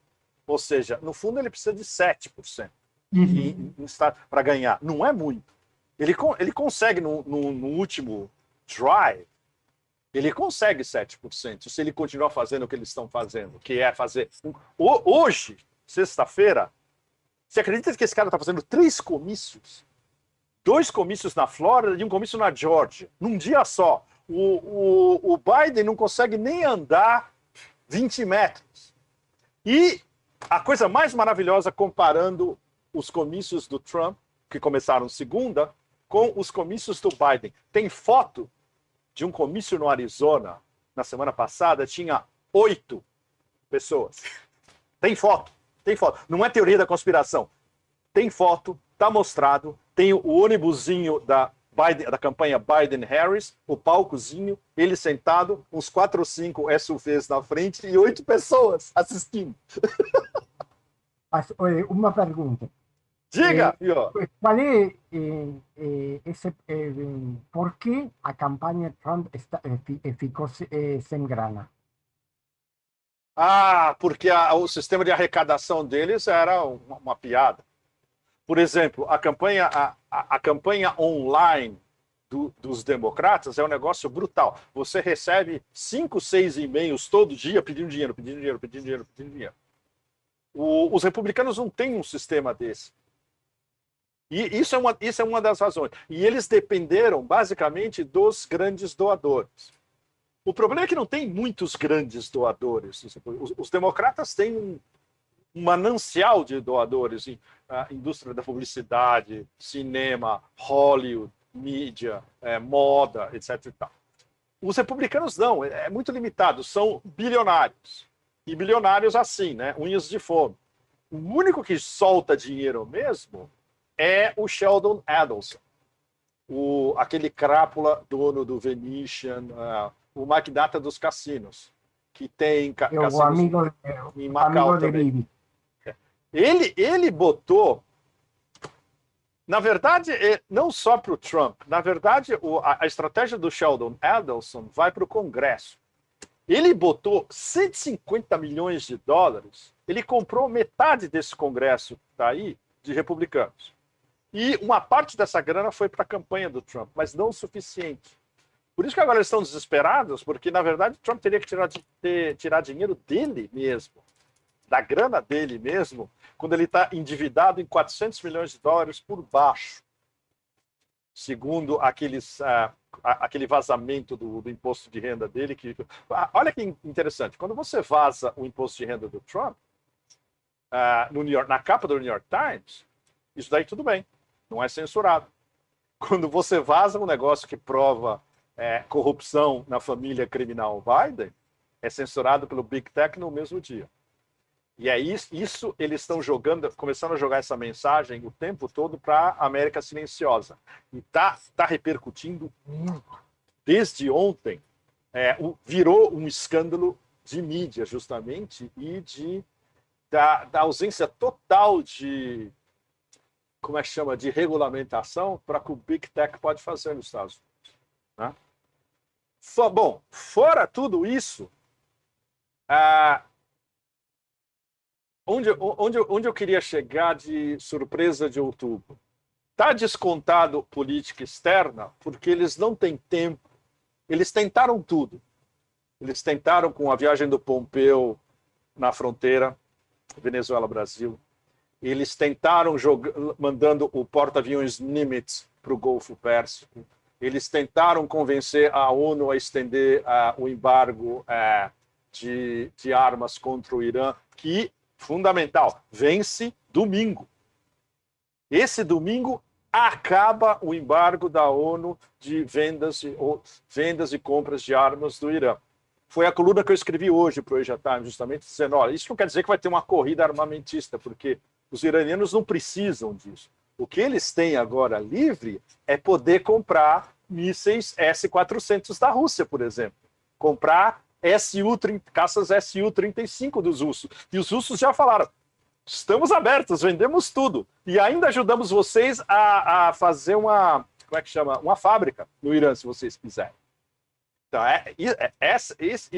Ou seja, no fundo ele precisa de 7% para ganhar. Não é muito. Ele consegue, no último drive, ele consegue 7%, se ele continuar fazendo o que eles estão fazendo, que é fazer... Hoje, sexta-feira, você acredita que esse cara está fazendo 3 comícios? 2 comícios na Flórida e um comício na Geórgia, num dia só. O Biden não consegue nem andar 20 metros. E a coisa mais maravilhosa, comparando os comícios do Trump, que começaram segunda, com os comícios do Biden. Tem foto de um comício no Arizona, na semana passada, tinha 8 pessoas. Tem foto. Não é teoria da conspiração. Tem foto, está mostrado, tem o ônibusinho da campanha Biden-Harris, o palcozinho, ele sentado, uns 4 ou 5 SUVs na frente e 8 pessoas assistindo. Uma pergunta. Diga, ¿Cuál es por qué a campanha Trump ficou sem grana? Porque o sistema de arrecadação deles era uma piada. Por exemplo, a campanha online dos democratas é um negócio brutal. Você recebe 5, 6 e-mails todo dia pedindo dinheiro. Os republicanos não têm um sistema desse. E isso é uma das razões. E eles dependeram, basicamente, dos grandes doadores. O problema é que não tem muitos grandes doadores. Os democratas têm um manancial de doadores em indústria da publicidade, cinema, Hollywood, mídia, moda, etc. E tal. Os republicanos não, é muito limitado, são bilionários. E bilionários assim, né? Unhas de fome. O único que solta dinheiro mesmo é o Sheldon Adelson, aquele crápula dono do Venetian, o magnata dos cassinos, que tem cassinos em Macau também. Ele botou, na verdade, não só para o Trump, na verdade, a estratégia do Sheldon Adelson vai para o Congresso. Ele botou 150 milhões de dólares, ele comprou metade desse Congresso que está aí, de republicanos. E uma parte dessa grana foi para a campanha do Trump, mas não o suficiente. Por isso que agora eles estão desesperados, porque, na verdade, o Trump teria que tirar dinheiro dele mesmo, da grana dele mesmo, quando ele está endividado em 400 milhões de dólares por baixo, segundo aquele vazamento do imposto de renda dele. Olha que interessante, quando você vaza o imposto de renda do Trump, na capa do New York Times, isso daí tudo bem, não é censurado. Quando você vaza um negócio que prova corrupção na família criminal Biden, é censurado pelo Big Tech no mesmo dia. E é isso eles estão jogando, começando a jogar essa mensagem o tempo todo para a América silenciosa. E tá repercutindo muito. Desde ontem, virou um escândalo de mídia, justamente, e da ausência total de, como é que chama, de regulamentação para que o Big Tech pode fazer nos Estados Unidos. Né? Bom, fora tudo isso, onde eu queria chegar de surpresa de outubro? Está descontado política externa porque eles não têm tempo. Eles tentaram tudo. Eles tentaram com a viagem do Pompeu na fronteira, Venezuela-Brasil. Eles tentaram mandando o porta-aviões Nimitz para o Golfo Pérsico. Eles tentaram convencer a ONU a estender o embargo de armas contra o Irã, que, fundamental, vence domingo. Esse domingo acaba o embargo da ONU de vendas e compras de armas do Irã. Foi a coluna que eu escrevi hoje para o Asia Times, justamente dizendo, olha, isso não quer dizer que vai ter uma corrida armamentista, porque os iranianos não precisam disso. O que eles têm agora livre é poder comprar mísseis S-400 da Rússia, por exemplo. Comprar caças Su-35 dos russos. E os russos já falaram, estamos abertos, vendemos tudo. E ainda ajudamos vocês a fazer uma fábrica no Irã, se vocês quiserem. Então,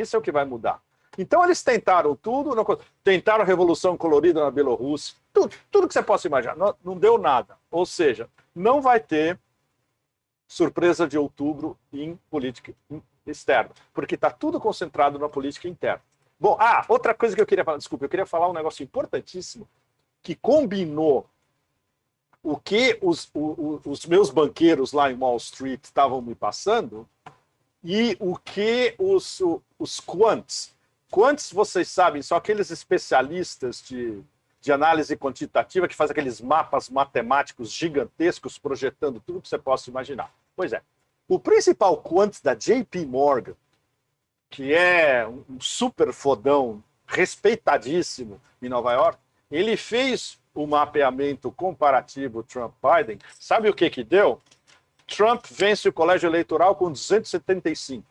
isso é o que vai mudar. Então, eles tentaram tudo, tentaram a Revolução Colorida na Bielorrússia, tudo que você possa imaginar, não deu nada. Ou seja, não vai ter surpresa de outubro em política externa, porque está tudo concentrado na política interna. Bom, outra coisa que eu queria falar, desculpa, eu queria falar um negócio importantíssimo que combinou o que os meus banqueiros lá em Wall Street estavam me passando e o que os quants. Quants, vocês sabem, são aqueles especialistas de análise quantitativa que fazem aqueles mapas matemáticos gigantescos projetando tudo que você possa imaginar. Pois é, o principal quant da JP Morgan, que é um super fodão, respeitadíssimo em Nova York, ele fez o mapeamento comparativo Trump-Biden. Sabe o que deu? Trump vence o colégio eleitoral com 275,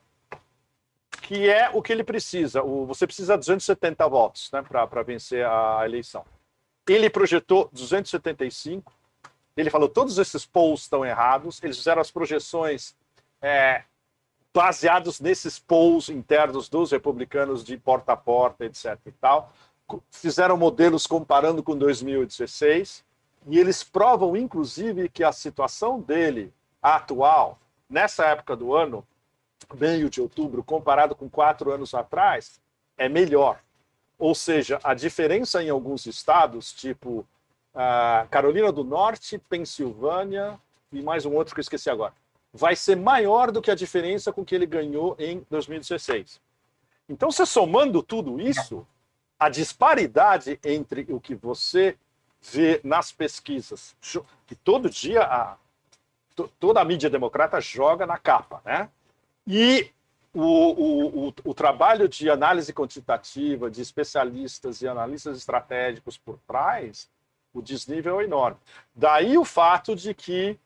que é o que ele precisa. Você precisa de 270 votos, né, para vencer a eleição. Ele projetou 275, ele falou todos esses polls estão errados, eles fizeram as projeções baseados nesses polls internos dos republicanos de porta a porta, etc. e tal. Fizeram modelos comparando com 2016 e eles provam, inclusive, que a situação dele atual, nessa época do ano, meio de outubro, comparado com 4 anos atrás, é melhor. Ou seja, a diferença em alguns estados, tipo Carolina do Norte, Pensilvânia e mais um outro que eu esqueci agora, vai ser maior do que a diferença com que ele ganhou em 2016. Então, você somando tudo isso, a disparidade entre o que você vê nas pesquisas, que todo dia toda a mídia democrata joga na capa, né? E o trabalho de análise quantitativa, de especialistas e analistas estratégicos por trás, o desnível é enorme. Daí o fato de que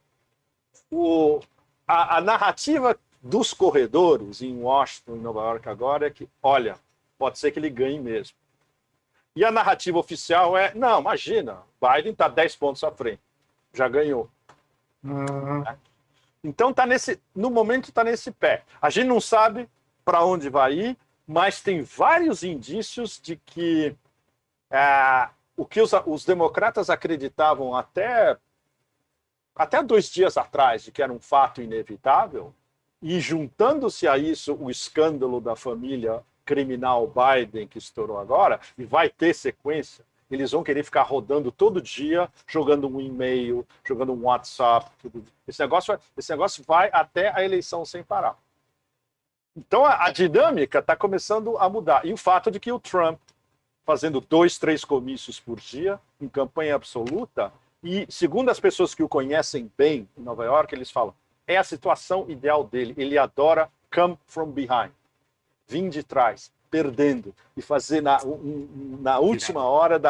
a narrativa dos corredores em Washington, em Nova York agora, é que, olha, pode ser que ele ganhe mesmo. E a narrativa oficial é, não, imagina, Biden está 10 pontos à frente, já ganhou. Então, no momento está nesse pé. A gente não sabe para onde vai ir, mas tem vários indícios de que o que os democratas acreditavam até 2 dias atrás, de que era um fato inevitável, e juntando-se a isso o escândalo da família criminal Biden, que estourou agora, e vai ter sequência, eles vão querer ficar rodando todo dia, jogando um e-mail, jogando um WhatsApp. Tudo. Esse negócio vai até a eleição sem parar. Então, a dinâmica está começando a mudar. E o fato de que o Trump, fazendo 2, 3 comícios por dia, em campanha absoluta, E, segundo as pessoas que o conhecem bem em Nova York, eles falam, é a situação ideal dele. Ele adora come from behind, vir de trás, perdendo, e fazer na última hora,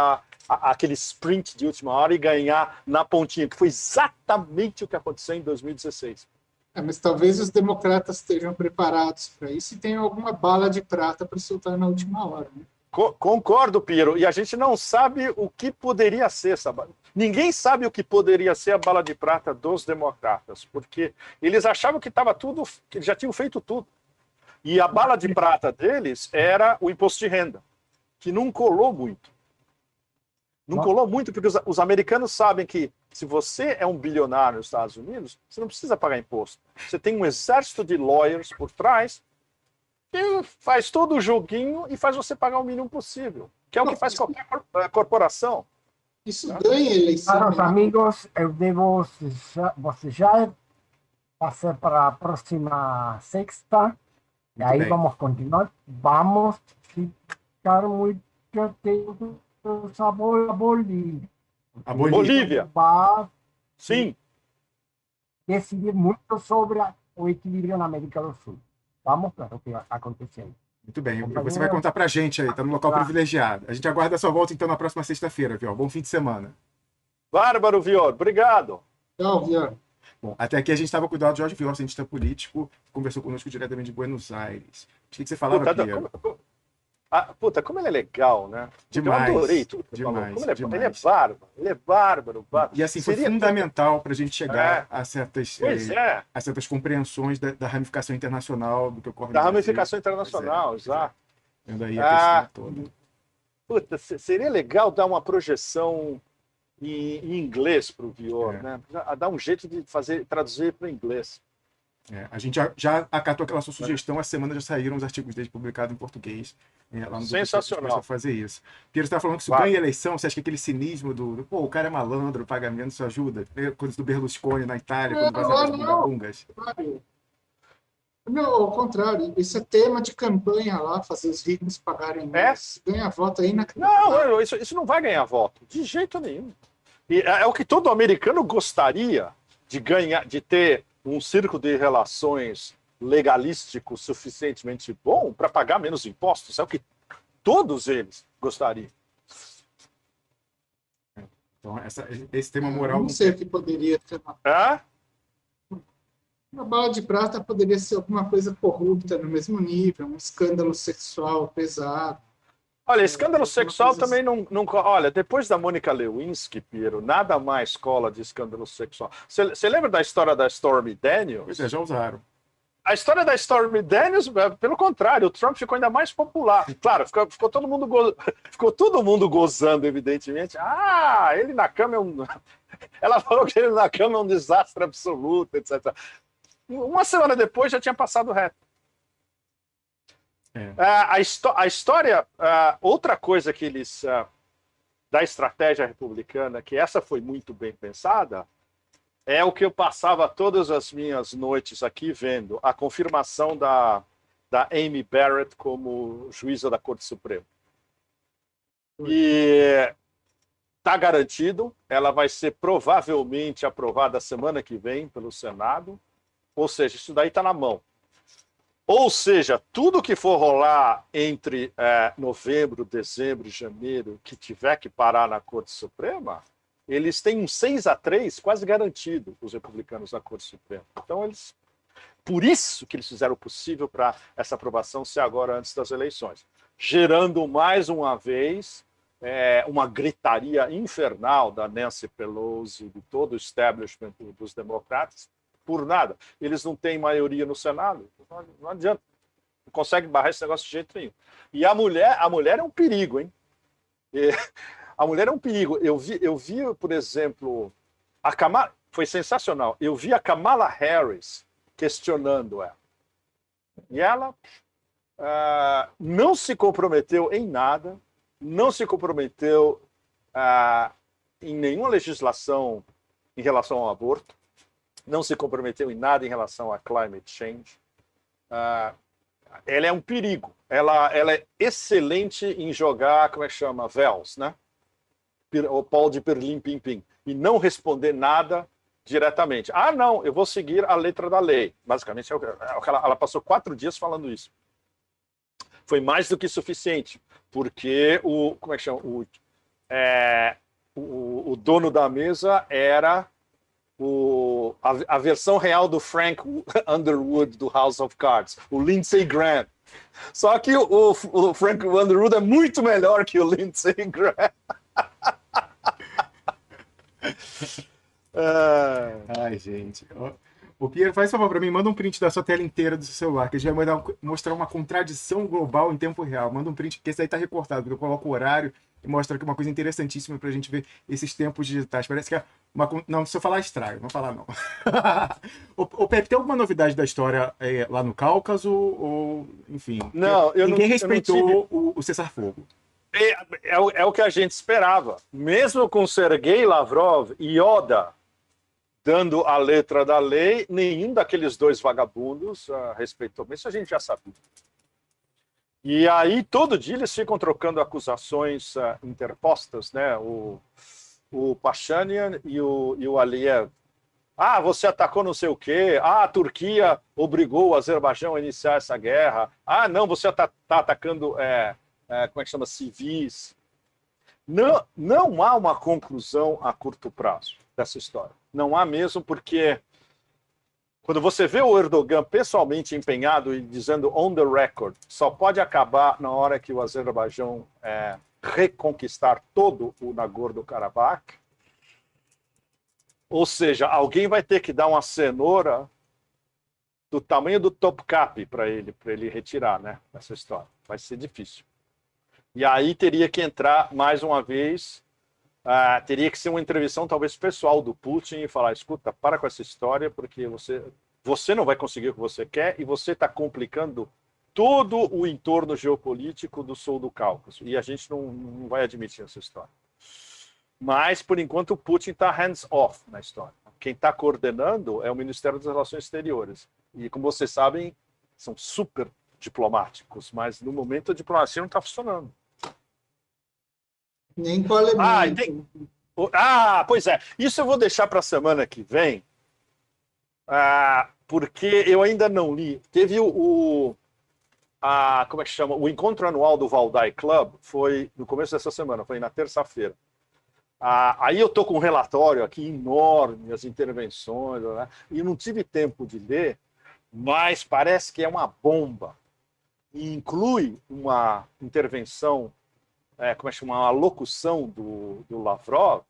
aquele sprint de última hora e ganhar na pontinha, que foi exatamente o que aconteceu em 2016. Mas talvez os democratas estejam preparados para isso e tenham alguma bala de prata para soltar na última hora. Né? Concordo, Piero. E a gente não sabe o que poderia ser essa bala. Ninguém sabe o que poderia ser a bala de prata dos democratas, porque eles achavam que estava tudo, que já tinham feito tudo. E a bala de prata deles era o imposto de renda, que não colou muito. Não colou muito porque os americanos sabem que se você é um bilionário nos Estados Unidos, você não precisa pagar imposto. Você tem um exército de lawyers por trás que faz todo o joguinho e faz você pagar o mínimo possível, que é o que faz qualquer corporação. Isso ganha eleição. Caros amigos, eu devo bocejar, passar para a próxima sexta, e aí bem. vamos continuar. Vamos ficar muito atentos a Bolívia. A Bolívia. Vai Sim. decidir muito sobre o equilíbrio na América do Sul. Vamos ver o que vai acontecer. Muito bem. Você vai contar pra gente aí, tá no local privilegiado. A gente aguarda a sua volta, então, na próxima sexta-feira, Vior. Bom fim de semana. Bárbaro, Vior. Obrigado. Tchau, Vior. Bom, até aqui a gente estava com o Eduardo Jorge Vior, cientista político, conversou conosco diretamente de Buenos Aires. O que você falava, Pia? Como ele é legal, né? Demais. Eu adorei tudo que Demais, falou. demais. Ele é bárbaro. Ele é bárbaro. E assim, foi fundamental para a gente chegar a certas compreensões da ramificação internacional do que ocorre no Da Brasil. ramificação internacional, exato. Vendo aí a questão toda. Seria legal dar uma projeção em inglês para o Vior, né? Dar um jeito de traduzir para o inglês. A gente já acatou aquela sua sugestão, essa semana já saíram os artigos dele publicados em português. Lá no Sensacional. Para fazer isso. Piero, você está falando que isso ganha eleição, você acha que aquele cinismo do o cara é malandro, pagamento, isso ajuda? Coisa do Berlusconi na Itália, quando vazava as bundabungas. Não, ao contrário, isso é tema de campanha lá, fazer os ricos pagarem mais. Ganha voto aí na Não, isso não vai ganhar voto, de jeito nenhum. E é o que todo americano gostaria de ganhar, de ter um círculo de relações legalístico suficientemente bom para pagar menos impostos. É o que todos eles gostariam. Então, esse tema moral... Não sei o que poderia ter. Uma bala de prata poderia ser alguma coisa corrupta no mesmo nível, um escândalo sexual pesado. Olha, escândalo sexual também não... Olha, depois da Mônica Lewinsky, Piero, nada mais cola de escândalo sexual. Você lembra da história da Stormy Daniels? Pois é, já usaram. A história da Stormy Daniels, pelo contrário, o Trump ficou ainda mais popular. Claro, ficou todo mundo gozando, evidentemente. Ele na cama é um... Ela falou que ele na cama é um desastre absoluto, etc. Uma semana depois já tinha passado reto. A história, outra coisa que eles, da estratégia republicana, que essa foi muito bem pensada, é o que eu passava todas as minhas noites aqui vendo, a confirmação da Amy Barrett como juíza da Corte Suprema. E está garantido, ela vai ser provavelmente aprovada semana que vem pelo Senado, ou seja, isso daí está na mão. Ou seja, tudo que for rolar entre novembro, dezembro e janeiro, que tiver que parar na Corte Suprema, eles têm um 6-3 quase garantido, os republicanos na Corte Suprema. Então, por isso que eles fizeram o possível para essa aprovação ser agora antes das eleições, gerando mais uma vez uma gritaria infernal da Nancy Pelosi, de todo o establishment dos democratas, por nada. Eles não têm maioria no Senado, não adianta. Não consegue barrar esse negócio de jeito nenhum. E a mulher é um perigo, hein? A mulher é um perigo. Eu vi, por exemplo, a Kamala, foi sensacional. Eu vi a Kamala Harris questionando ela. E ela não se comprometeu em nada, não se comprometeu em nenhuma legislação em relação ao aborto, não se comprometeu em nada em relação a climate change. Ela é um perigo. Ela é excelente em jogar, como é que chama? Véus, né? o Paul de Pirlim Pim Pim, e não responder nada diretamente. Ah, não, eu vou seguir a letra da lei. Basicamente, ela passou 4 dias falando isso. Foi mais do que suficiente, porque como é que chama? O dono da mesa era a versão real do Frank Underwood do House of Cards, o Lindsey Graham. Só que o Frank Underwood é muito melhor que o Lindsey Graham. Ai, gente. O Pierre, faz favor para mim, manda um print da sua tela inteira do seu celular, que a gente vai mostrar uma contradição global em tempo real. Manda um print, porque esse aí tá recortado, porque eu coloco o horário e mostra aqui uma coisa interessantíssima para a gente ver esses tempos digitais. Parece que é uma... Não, se eu falar, estrago, não falar não. O Pepe, tem alguma novidade da história lá no Cáucaso? Ou, enfim, não, ninguém respeitou o cessar-fogo. É o que a gente esperava. Mesmo com Sergei Lavrov e Yoda dando a letra da lei, nenhum daqueles 2 vagabundos respeitou. Mas isso a gente já sabia. E aí, todo dia, eles ficam trocando acusações interpostas, né? O Pachanian e o Aliyev. Ah, você atacou não sei o quê. Ah, a Turquia obrigou o Azerbaijão a iniciar essa guerra. Ah, não, você está atacando, como é que chama, civis. Não há uma conclusão a curto prazo dessa história. Não há mesmo, porque quando você vê o Erdogan pessoalmente empenhado e dizendo on the record, só pode acabar na hora que o Azerbaijão reconquistar todo o Nagorno-Karabakh. Ou seja, alguém vai ter que dar uma cenoura do tamanho do Topkapi para ele retirar, né, essa história. Vai ser difícil. E aí teria que entrar mais uma vez, teria que ser uma intervenção talvez pessoal do Putin e falar, escuta, para com essa história, porque você não vai conseguir o que você quer e você está complicando todo o entorno geopolítico do sul do Cáucaso. E a gente não vai admitir essa história. Mas, por enquanto, o Putin está hands-off na história. Quem está coordenando é o Ministério das Relações Exteriores. E, como vocês sabem, são super diplomáticos, mas no momento a diplomacia não está funcionando. Nem com a Alemanha. Pois é. Isso eu vou deixar para a semana que vem, porque eu ainda não li. Teve como é que chama? O encontro anual do Valdai Club foi no começo dessa semana, foi na terça-feira. Aí eu estou com um relatório aqui enorme, as intervenções, né? E não tive tempo de ler, mas parece que é uma bomba. E inclui uma intervenção, como é que chama? Uma locução do Lavrov,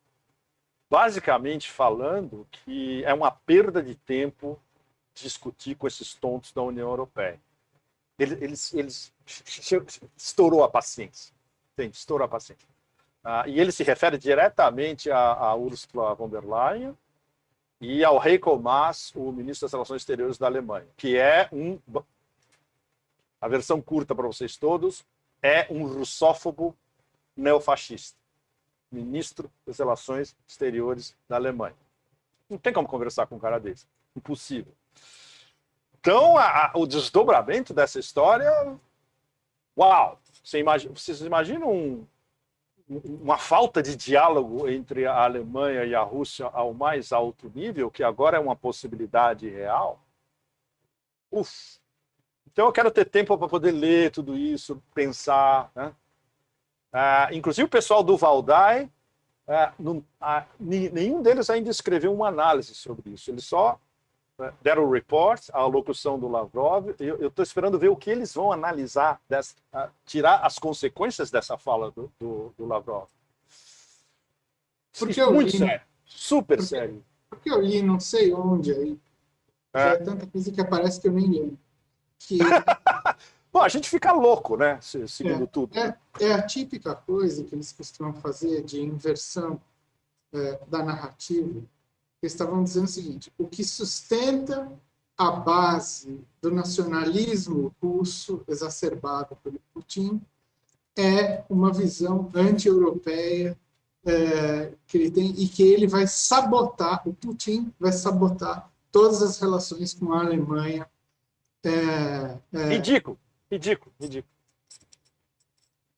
basicamente falando que é uma perda de tempo discutir com esses tontos da União Europeia. Eles estourou a paciência. Entende? Estourou a paciência. E ele se refere diretamente a Ursula von der Leyen e ao Heiko Maas, o ministro das Relações Exteriores da Alemanha, que é a versão curta para vocês todos, é um russófobo neofascista, ministro das Relações Exteriores da Alemanha. Não tem como conversar com um cara desse. Impossível. Então, o desdobramento dessa história... Uau! Vocês imaginam uma falta de diálogo entre a Alemanha e a Rússia ao mais alto nível, que agora é uma possibilidade real? Então eu quero ter tempo para poder ler tudo isso, pensar, né? Inclusive o pessoal do Valdai, nenhum deles ainda escreveu uma análise sobre isso. Eles só deram o report, a locução do Lavrov. Eu estou esperando ver o que eles vão analisar, tirar as consequências dessa fala do Lavrov. Porque muito sério, super sério. Porque eu li não sei onde aí. É tanta coisa que aparece que eu nem lembro. Bom, a gente fica louco, né? Seguindo tudo. É a típica coisa que eles costumam fazer de inversão da narrativa. Eles estavam dizendo o seguinte: o que sustenta a base do nacionalismo russo exacerbado pelo Putin é uma visão anti-europeia que ele tem e que ele vai sabotar, o Putin vai sabotar todas as relações com a Alemanha. Ridículo.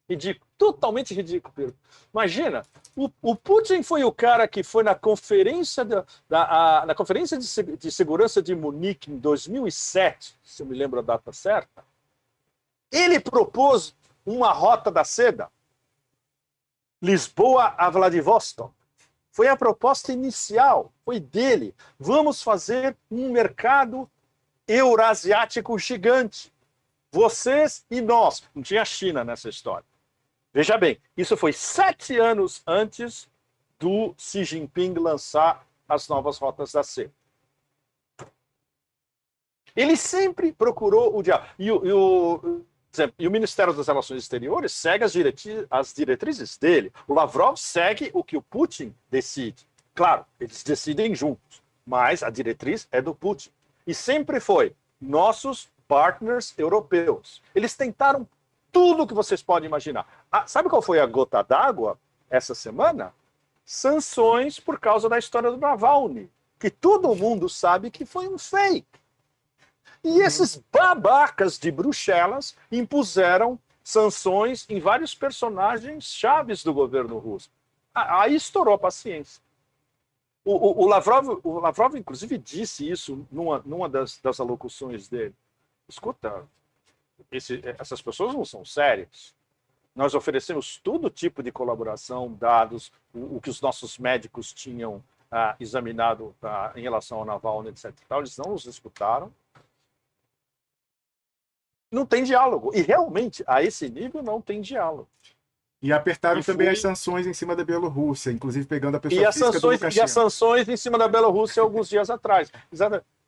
Ridículo, totalmente ridículo, Pedro. Imagina, o Putin foi o cara que foi na conferência, na conferência de segurança de Munique em 2007, se eu me lembro a data certa. Ele propôs uma rota da seda, Lisboa a Vladivostok. Foi a proposta inicial, foi dele. Vamos fazer um mercado eurasiático gigante. Vocês e nós. Não tinha China nessa história. Veja bem, isso foi 7 anos antes do Xi Jinping lançar as novas rotas da seda. Ele sempre procurou o diálogo. E o Ministério das Relações Exteriores segue as diretrizes dele. O Lavrov segue o que o Putin decide. Claro, eles decidem juntos, mas a diretriz é do Putin. E sempre foi nossos partners europeus. Eles tentaram tudo o que vocês podem imaginar. Sabe qual foi a gota d'água essa semana? Sanções por causa da história do Navalny, que todo mundo sabe que foi um fake. E esses babacas de Bruxelas impuseram sanções em vários personagens chaves do governo russo. Aí estourou a paciência. O Lavrov, inclusive, disse isso numa das alocuções dele. Escuta, essas pessoas não são sérias. Nós oferecemos todo tipo de colaboração, dados, o que os nossos médicos tinham examinado em relação ao Navalny, etc. Eles não nos escutaram. Não tem diálogo. E realmente, a esse nível, não tem diálogo. E apertaram também as sanções em cima da Bielorrússia, inclusive pegando a pessoa física do Lukashenko. E as sanções em cima da Bielorrússia alguns dias atrás.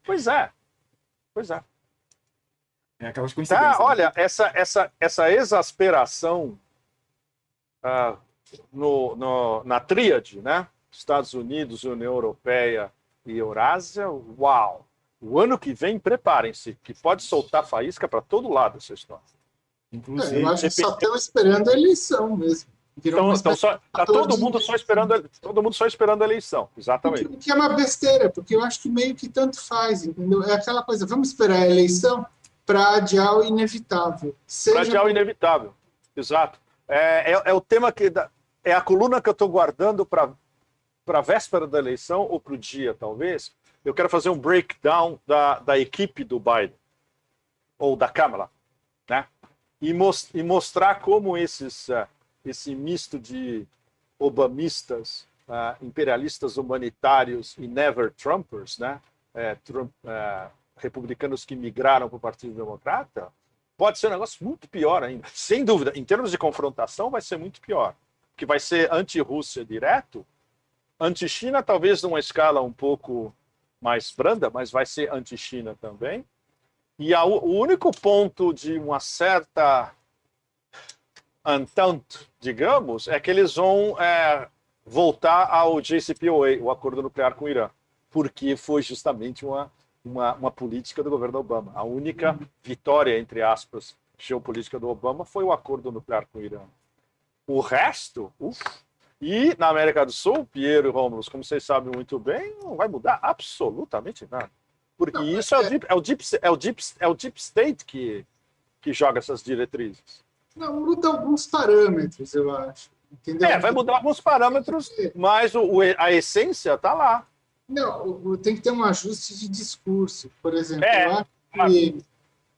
Pois é. É aquelas coincidências. Olha, essa exasperação na tríade, né? Estados Unidos, União Europeia e Eurásia, uau! O ano que vem, preparem-se, que pode soltar faísca para todo lado essa história. Inclusive, eu acho que só estão esperando a eleição mesmo. Tá todo mundo só esperando a eleição, exatamente. O que é uma besteira, porque eu acho que meio que tanto faz, entendeu? É aquela coisa, vamos esperar a eleição para adiar o inevitável. Para adiar o inevitável, exato. É o tema é a coluna que eu estou guardando para a véspera da eleição, ou para o dia, talvez. Eu quero fazer um breakdown da equipe do Biden, ou da Câmara, né? E mostrar como esse misto de obamistas, imperialistas humanitários e never Trumpers, né? Republicanos que migraram para o Partido Democrata, pode ser um negócio muito pior ainda. Sem dúvida, em termos de confrontação, vai ser muito pior. Porque vai ser anti-Rússia direto, anti-China talvez numa escala um pouco mais branda, mas vai ser anti-China também. E o único ponto de uma certa entente, digamos, é que eles vão voltar ao JCPOA, o acordo nuclear com o Irã, porque foi justamente uma política do governo Obama. A única vitória, entre aspas, geopolítica do Obama foi o acordo nuclear com o Irã. O resto, e na América do Sul, Piero e Rômulo, como vocês sabem muito bem, não vai mudar absolutamente nada. Porque isso é o deep state que joga essas diretrizes. Não, muda alguns parâmetros, eu acho. Entendeu? Vai mudar alguns parâmetros, mas a essência está lá. Não, tem que ter um ajuste de discurso. Por exemplo, eu acho que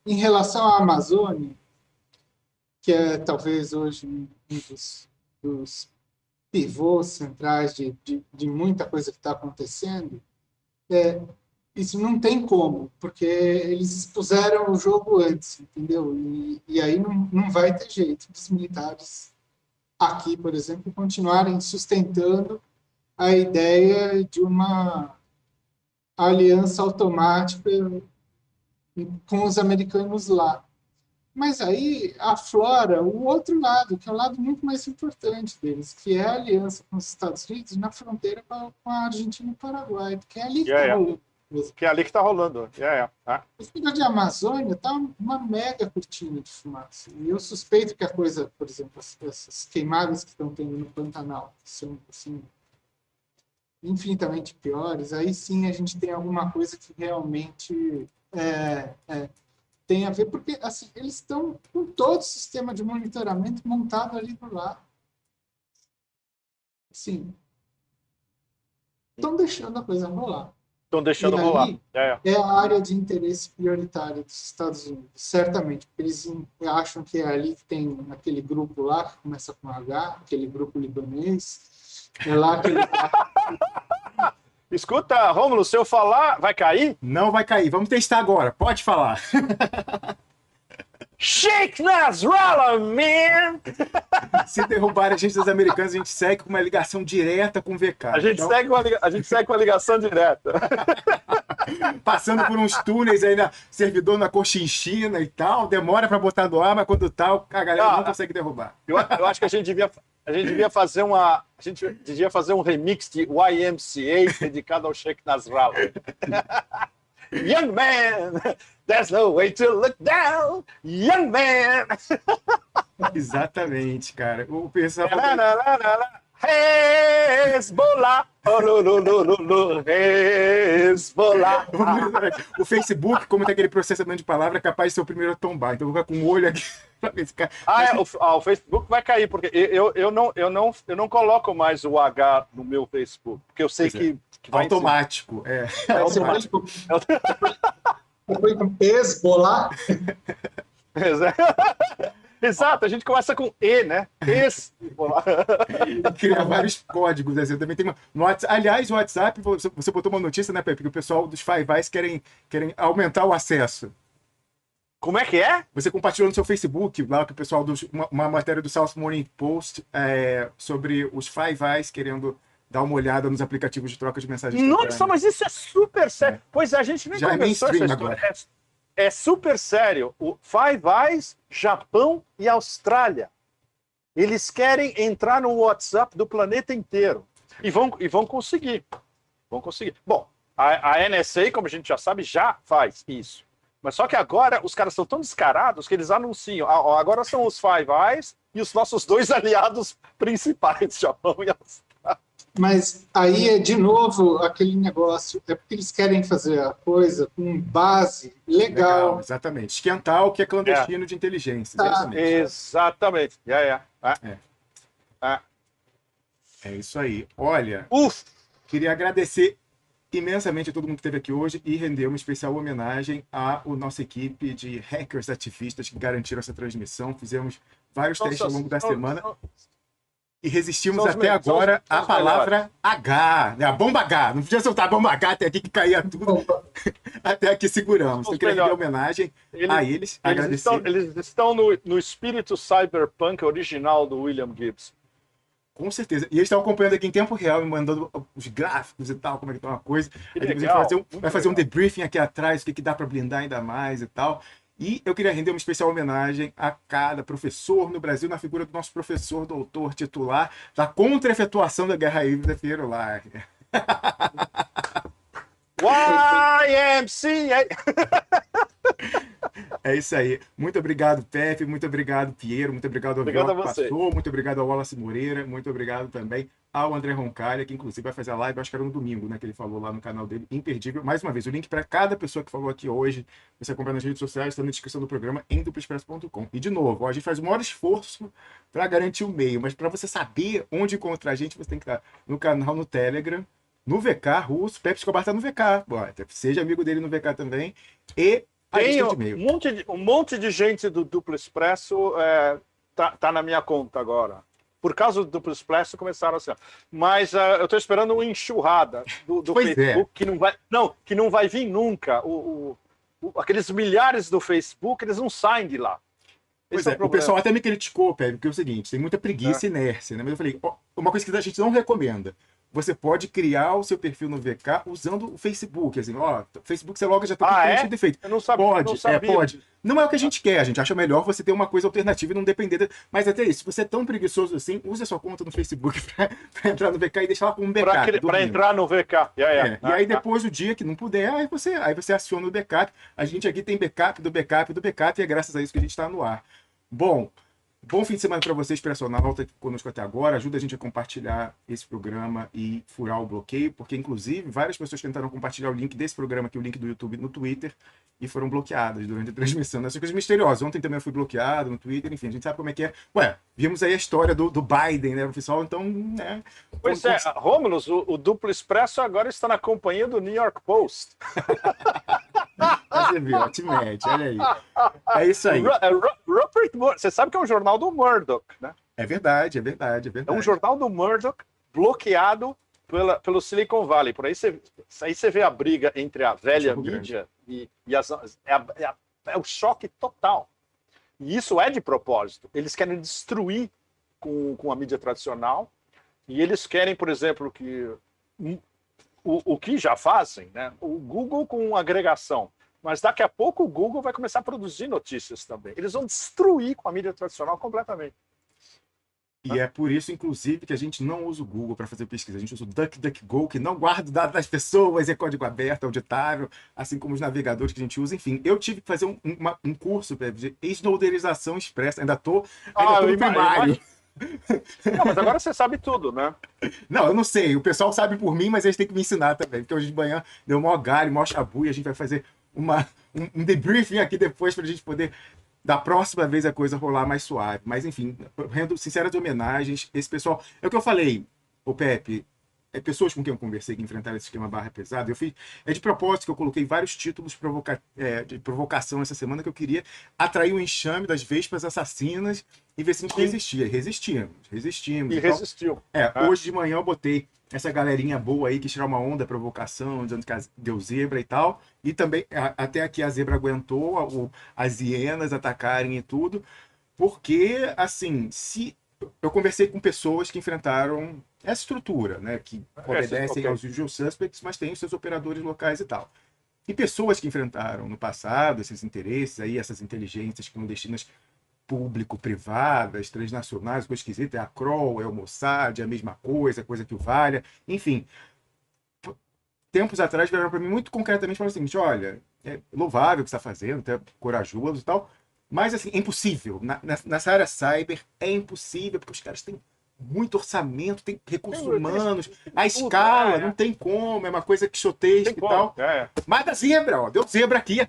em relação à Amazônia, que é talvez hoje um dos pivôs centrais de muita coisa que está acontecendo, isso não tem como, porque eles expuseram o jogo antes, entendeu? E aí não vai ter jeito dos militares aqui, por exemplo, continuarem sustentando a ideia de uma aliança automática com os americanos lá. Mas aí aflora o outro lado, que é o lado muito mais importante deles, que é a aliança com os Estados Unidos na fronteira com a Argentina e o Paraguai, porque é ali que está rolando. Que é ali que está rolando. Esse negócio de Amazônia está uma mega cortina de fumaça. E eu suspeito que a coisa, por exemplo, essas queimadas que estão tendo no Pantanal, que são assim, infinitamente piores, aí sim a gente tem alguma coisa que realmente tem a ver, porque assim, eles estão com todo o sistema de monitoramento montado ali do lado. Sim, estão deixando a coisa rolar. Estão deixando E rolar. ali é a área de interesse prioritária dos Estados Unidos, certamente, porque eles acham que é ali que tem aquele grupo lá, que começa com H, aquele grupo libanês, é lá que ele... Escuta, Rômulo, se eu falar, vai cair? Não vai cair. Vamos testar agora. Pode falar. Sheikh Nasrallah, man! Se derrubar a gente dos americanos, a gente segue com uma ligação direta com o VK. A gente segue com a ligação direta. Passando por uns túneis aí na servidor na Cochinchina e tal, demora para botar no ar, mas quando tal, a galera não consegue derrubar. Eu acho que a gente devia fazer um remix de YMCA dedicado ao Sheikh Nasrallah. Young man, there's no way to look down, young man. Exatamente, cara. O pessoal Hezbollah, Hezbollah. O Facebook, como tem aquele processamento de palavra, é capaz de ser o primeiro a tombar. Então eu vou ficar com o olho aqui pra ver se cai. O Facebook vai cair, porque eu não coloco mais o H no meu Facebook, porque eu sei que vai automático. É automático. Foi com Hezbollah. Exato, a gente começa com E, né? Criar vários códigos. Assim. Também tem no WhatsApp, aliás, o WhatsApp, você botou uma notícia, né, Pepe? Que o pessoal dos Five Eyes querem aumentar o acesso. Como é que é? Você compartilhou no seu Facebook, lá que o pessoal uma matéria do South Morning Post sobre os Five Eyes querendo dar uma olhada nos aplicativos de troca de mensagens. Nossa, mas isso é super sério. Pois é, a gente nem já conversou essa história. Agora. É super sério. O Five Eyes, Japão e Austrália. Eles querem entrar no WhatsApp do planeta inteiro. E vão conseguir. Vão conseguir. Bom, a NSA, como a gente já sabe, já faz isso. Mas só que agora os caras são tão descarados que eles anunciam. Agora são os Five Eyes e os nossos dois aliados principais, Japão e Austrália. Mas aí é de novo aquele negócio, é porque eles querem fazer a coisa com base legal. Exatamente. Esquentar o que é clandestino de inteligência. Exatamente. É isso aí. Olha, queria agradecer imensamente a todo mundo que esteve aqui hoje e render uma especial homenagem à nossa equipe de hackers ativistas que garantiram essa transmissão. Fizemos vários testes ao longo da semana. E resistimos até agora à palavra H, né? A bomba H. Não podia soltar a bomba H até aqui que caía tudo. Até aqui seguramos. Então, eu queria render homenagem a eles. Eles estão no espírito cyberpunk original do William Gibson. Com certeza. E eles estão acompanhando aqui em tempo real, me mandando os gráficos e tal, como é que tá uma coisa. A gente vai fazer um debriefing aqui atrás, o que dá para blindar ainda mais e tal. E eu queria render uma especial homenagem a cada professor no Brasil, na figura do nosso professor doutor titular da contra-efetuação da Guerra Híbrida, Piero Largue. YMCA! É isso aí. Muito obrigado, Pepe. Muito obrigado, Piero. Muito obrigado ao Viola que passou. Muito obrigado ao Wallace Moreira. Muito obrigado também ao André Roncalha, que inclusive vai fazer a live, acho que era no domingo, né? Que ele falou lá no canal dele. Imperdível. Mais uma vez, o link para cada pessoa que falou aqui hoje, você acompanha nas redes sociais, está na descrição do programa em duplaexpresso.com. E de novo, a gente faz o maior esforço para garantir o meio, mas para você saber onde encontrar a gente, você tem que estar no canal, no Telegram, no VK Russo. Pepe Escobar está no VK. Seja amigo dele no VK também. E tem um monte de gente do Duplo Expresso tá na minha conta agora. Por causa do Duplo Expresso começaram assim. Mas eu estou esperando uma enxurrada do Facebook que não vai vir nunca. Aqueles milhares do Facebook, eles não saem de lá. Pois é, o pessoal até me criticou, Pepe, porque é o seguinte, tem muita preguiça e inércia, né? Mas eu falei, uma coisa que a gente não recomenda. Você pode criar o seu perfil no VK usando o Facebook. Assim, Facebook você logo já tem defeito. Eu não sabia. Pode. Não é o que a gente quer. A gente acha melhor você ter uma coisa alternativa e não depender. Mas até isso, se você é tão preguiçoso assim, use a sua conta no Facebook para entrar no VK e deixar lá com um backup. Para entrar no VK. E aí depois, o dia que não puder, aí você aciona o backup. A gente aqui tem backup do backup do backup e é graças a isso que a gente está no ar. Bom, Bom fim de semana para vocês, personalta, que conosco até agora. Ajuda a gente a compartilhar esse programa e furar o bloqueio, porque, inclusive, várias pessoas tentaram compartilhar o link desse programa aqui, o link do YouTube, no Twitter, e foram bloqueadas durante a transmissão. Essas coisas misteriosas. Ontem também eu fui bloqueado no Twitter, enfim, a gente sabe como é que é. Ué, vimos aí a história do Biden, né, oficial, então, né... Pois é, Romulus, o Duplo Expresso agora está na companhia do New York Post. Você viu, Otimete, olha aí. É isso aí. Rupert Murdoch, você sabe que é um jornal do Murdoch, né? É verdade, é verdade, é É verdade. um jornal do Murdoch bloqueado pelo Silicon Valley. Por aí você vê a briga entre a velha Jogo mídia e é o choque total. E isso é de propósito. Eles querem destruir com a mídia tradicional e eles querem, por exemplo, que o que já fazem, né? O Google com agregação. Mas daqui a pouco o Google vai começar a produzir notícias também. Eles vão destruir com a mídia tradicional completamente. E é por isso, inclusive, que a gente não usa o Google para fazer pesquisa. A gente usa o DuckDuckGo, que não guarda dados das pessoas, é código aberto, auditável, assim como os navegadores que a gente usa. Enfim, eu tive que fazer um curso de esnoderização expressa. Ainda tô no primário. Não, mas agora você sabe tudo, né? Não, eu não sei. O pessoal sabe por mim, mas eles têm que me ensinar também. Porque hoje de manhã deu maior galho, maior chabu, e a gente vai fazer um debriefing aqui depois para a gente poder, da próxima vez, a coisa rolar mais suave. Mas, enfim, rendo sinceras homenagens. Esse pessoal... É o que eu falei, o Pepe. Pessoas com quem eu conversei que enfrentaram esse esquema barra pesado, é de propósito que eu coloquei vários títulos de provocação essa semana, que eu queria atrair o enxame das vespas assassinas e ver se a gente resistia. Resistimos. E então, resistiu. Hoje de manhã eu botei essa galerinha boa aí que tirar uma onda, provocação, dizendo que deu zebra e tal. E também, até aqui a zebra aguentou as hienas atacarem e tudo. Porque, assim, eu conversei com pessoas que enfrentaram essa estrutura, né, que obedecem aos usual suspects, mas tem os seus operadores locais e tal. E pessoas que enfrentaram no passado esses interesses aí, essas inteligências clandestinas público-privadas, transnacionais, coisa esquisita, é a Kroll, é o Mossad, é a mesma coisa que o Valha, enfim. Tempos atrás vieram para mim muito concretamente e falaram o seguinte: olha, é louvável o que você está fazendo, até corajoso e tal, mas assim, é impossível. Nessa área cyber é impossível, porque os caras têm muito orçamento, tem recursos humanos, a escala, não tem como, é uma coisa quixotesca e tal. Mas a zebra, ó, deu zebra aqui,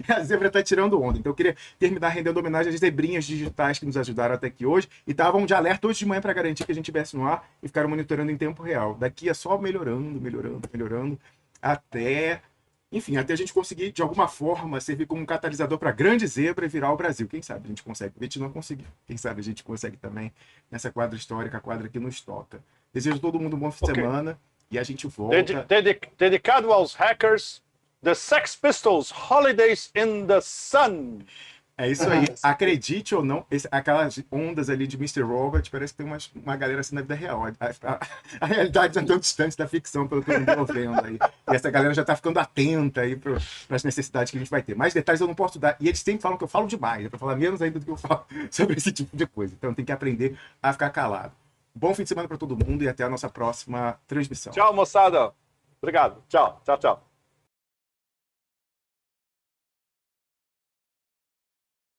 a zebra tá tirando onda. Então eu queria terminar rendendo homenagem às zebrinhas digitais que nos ajudaram até aqui hoje e estavam de alerta hoje de manhã para garantir que a gente estivesse no ar e ficaram monitorando em tempo real. Daqui é só melhorando, até... Enfim, até a gente conseguir, de alguma forma, servir como um catalisador para a grande zebra e virar o Brasil. Quem sabe a gente consegue? A gente não conseguiu. Quem sabe a gente consegue também nessa quadra histórica, a quadra que nos toca. Desejo a todo mundo um bom fim de semana e a gente volta. Dedicado aos hackers, The Sex Pistols, Holidays in the Sun. É isso aí. Acredite ou não, aquelas ondas ali de Mr. Robot, parece que tem uma galera assim na vida real. A realidade anda tão distante da ficção, pelo que eu estou vendo aí. E essa galera já está ficando atenta aí para as necessidades que a gente vai ter. Mais detalhes eu não posso dar. E eles sempre falam que eu falo demais, é para falar menos ainda do que eu falo sobre esse tipo de coisa. Então tem que aprender a ficar calado. Bom fim de semana para todo mundo e até a nossa próxima transmissão. Tchau, moçada. Obrigado. Tchau.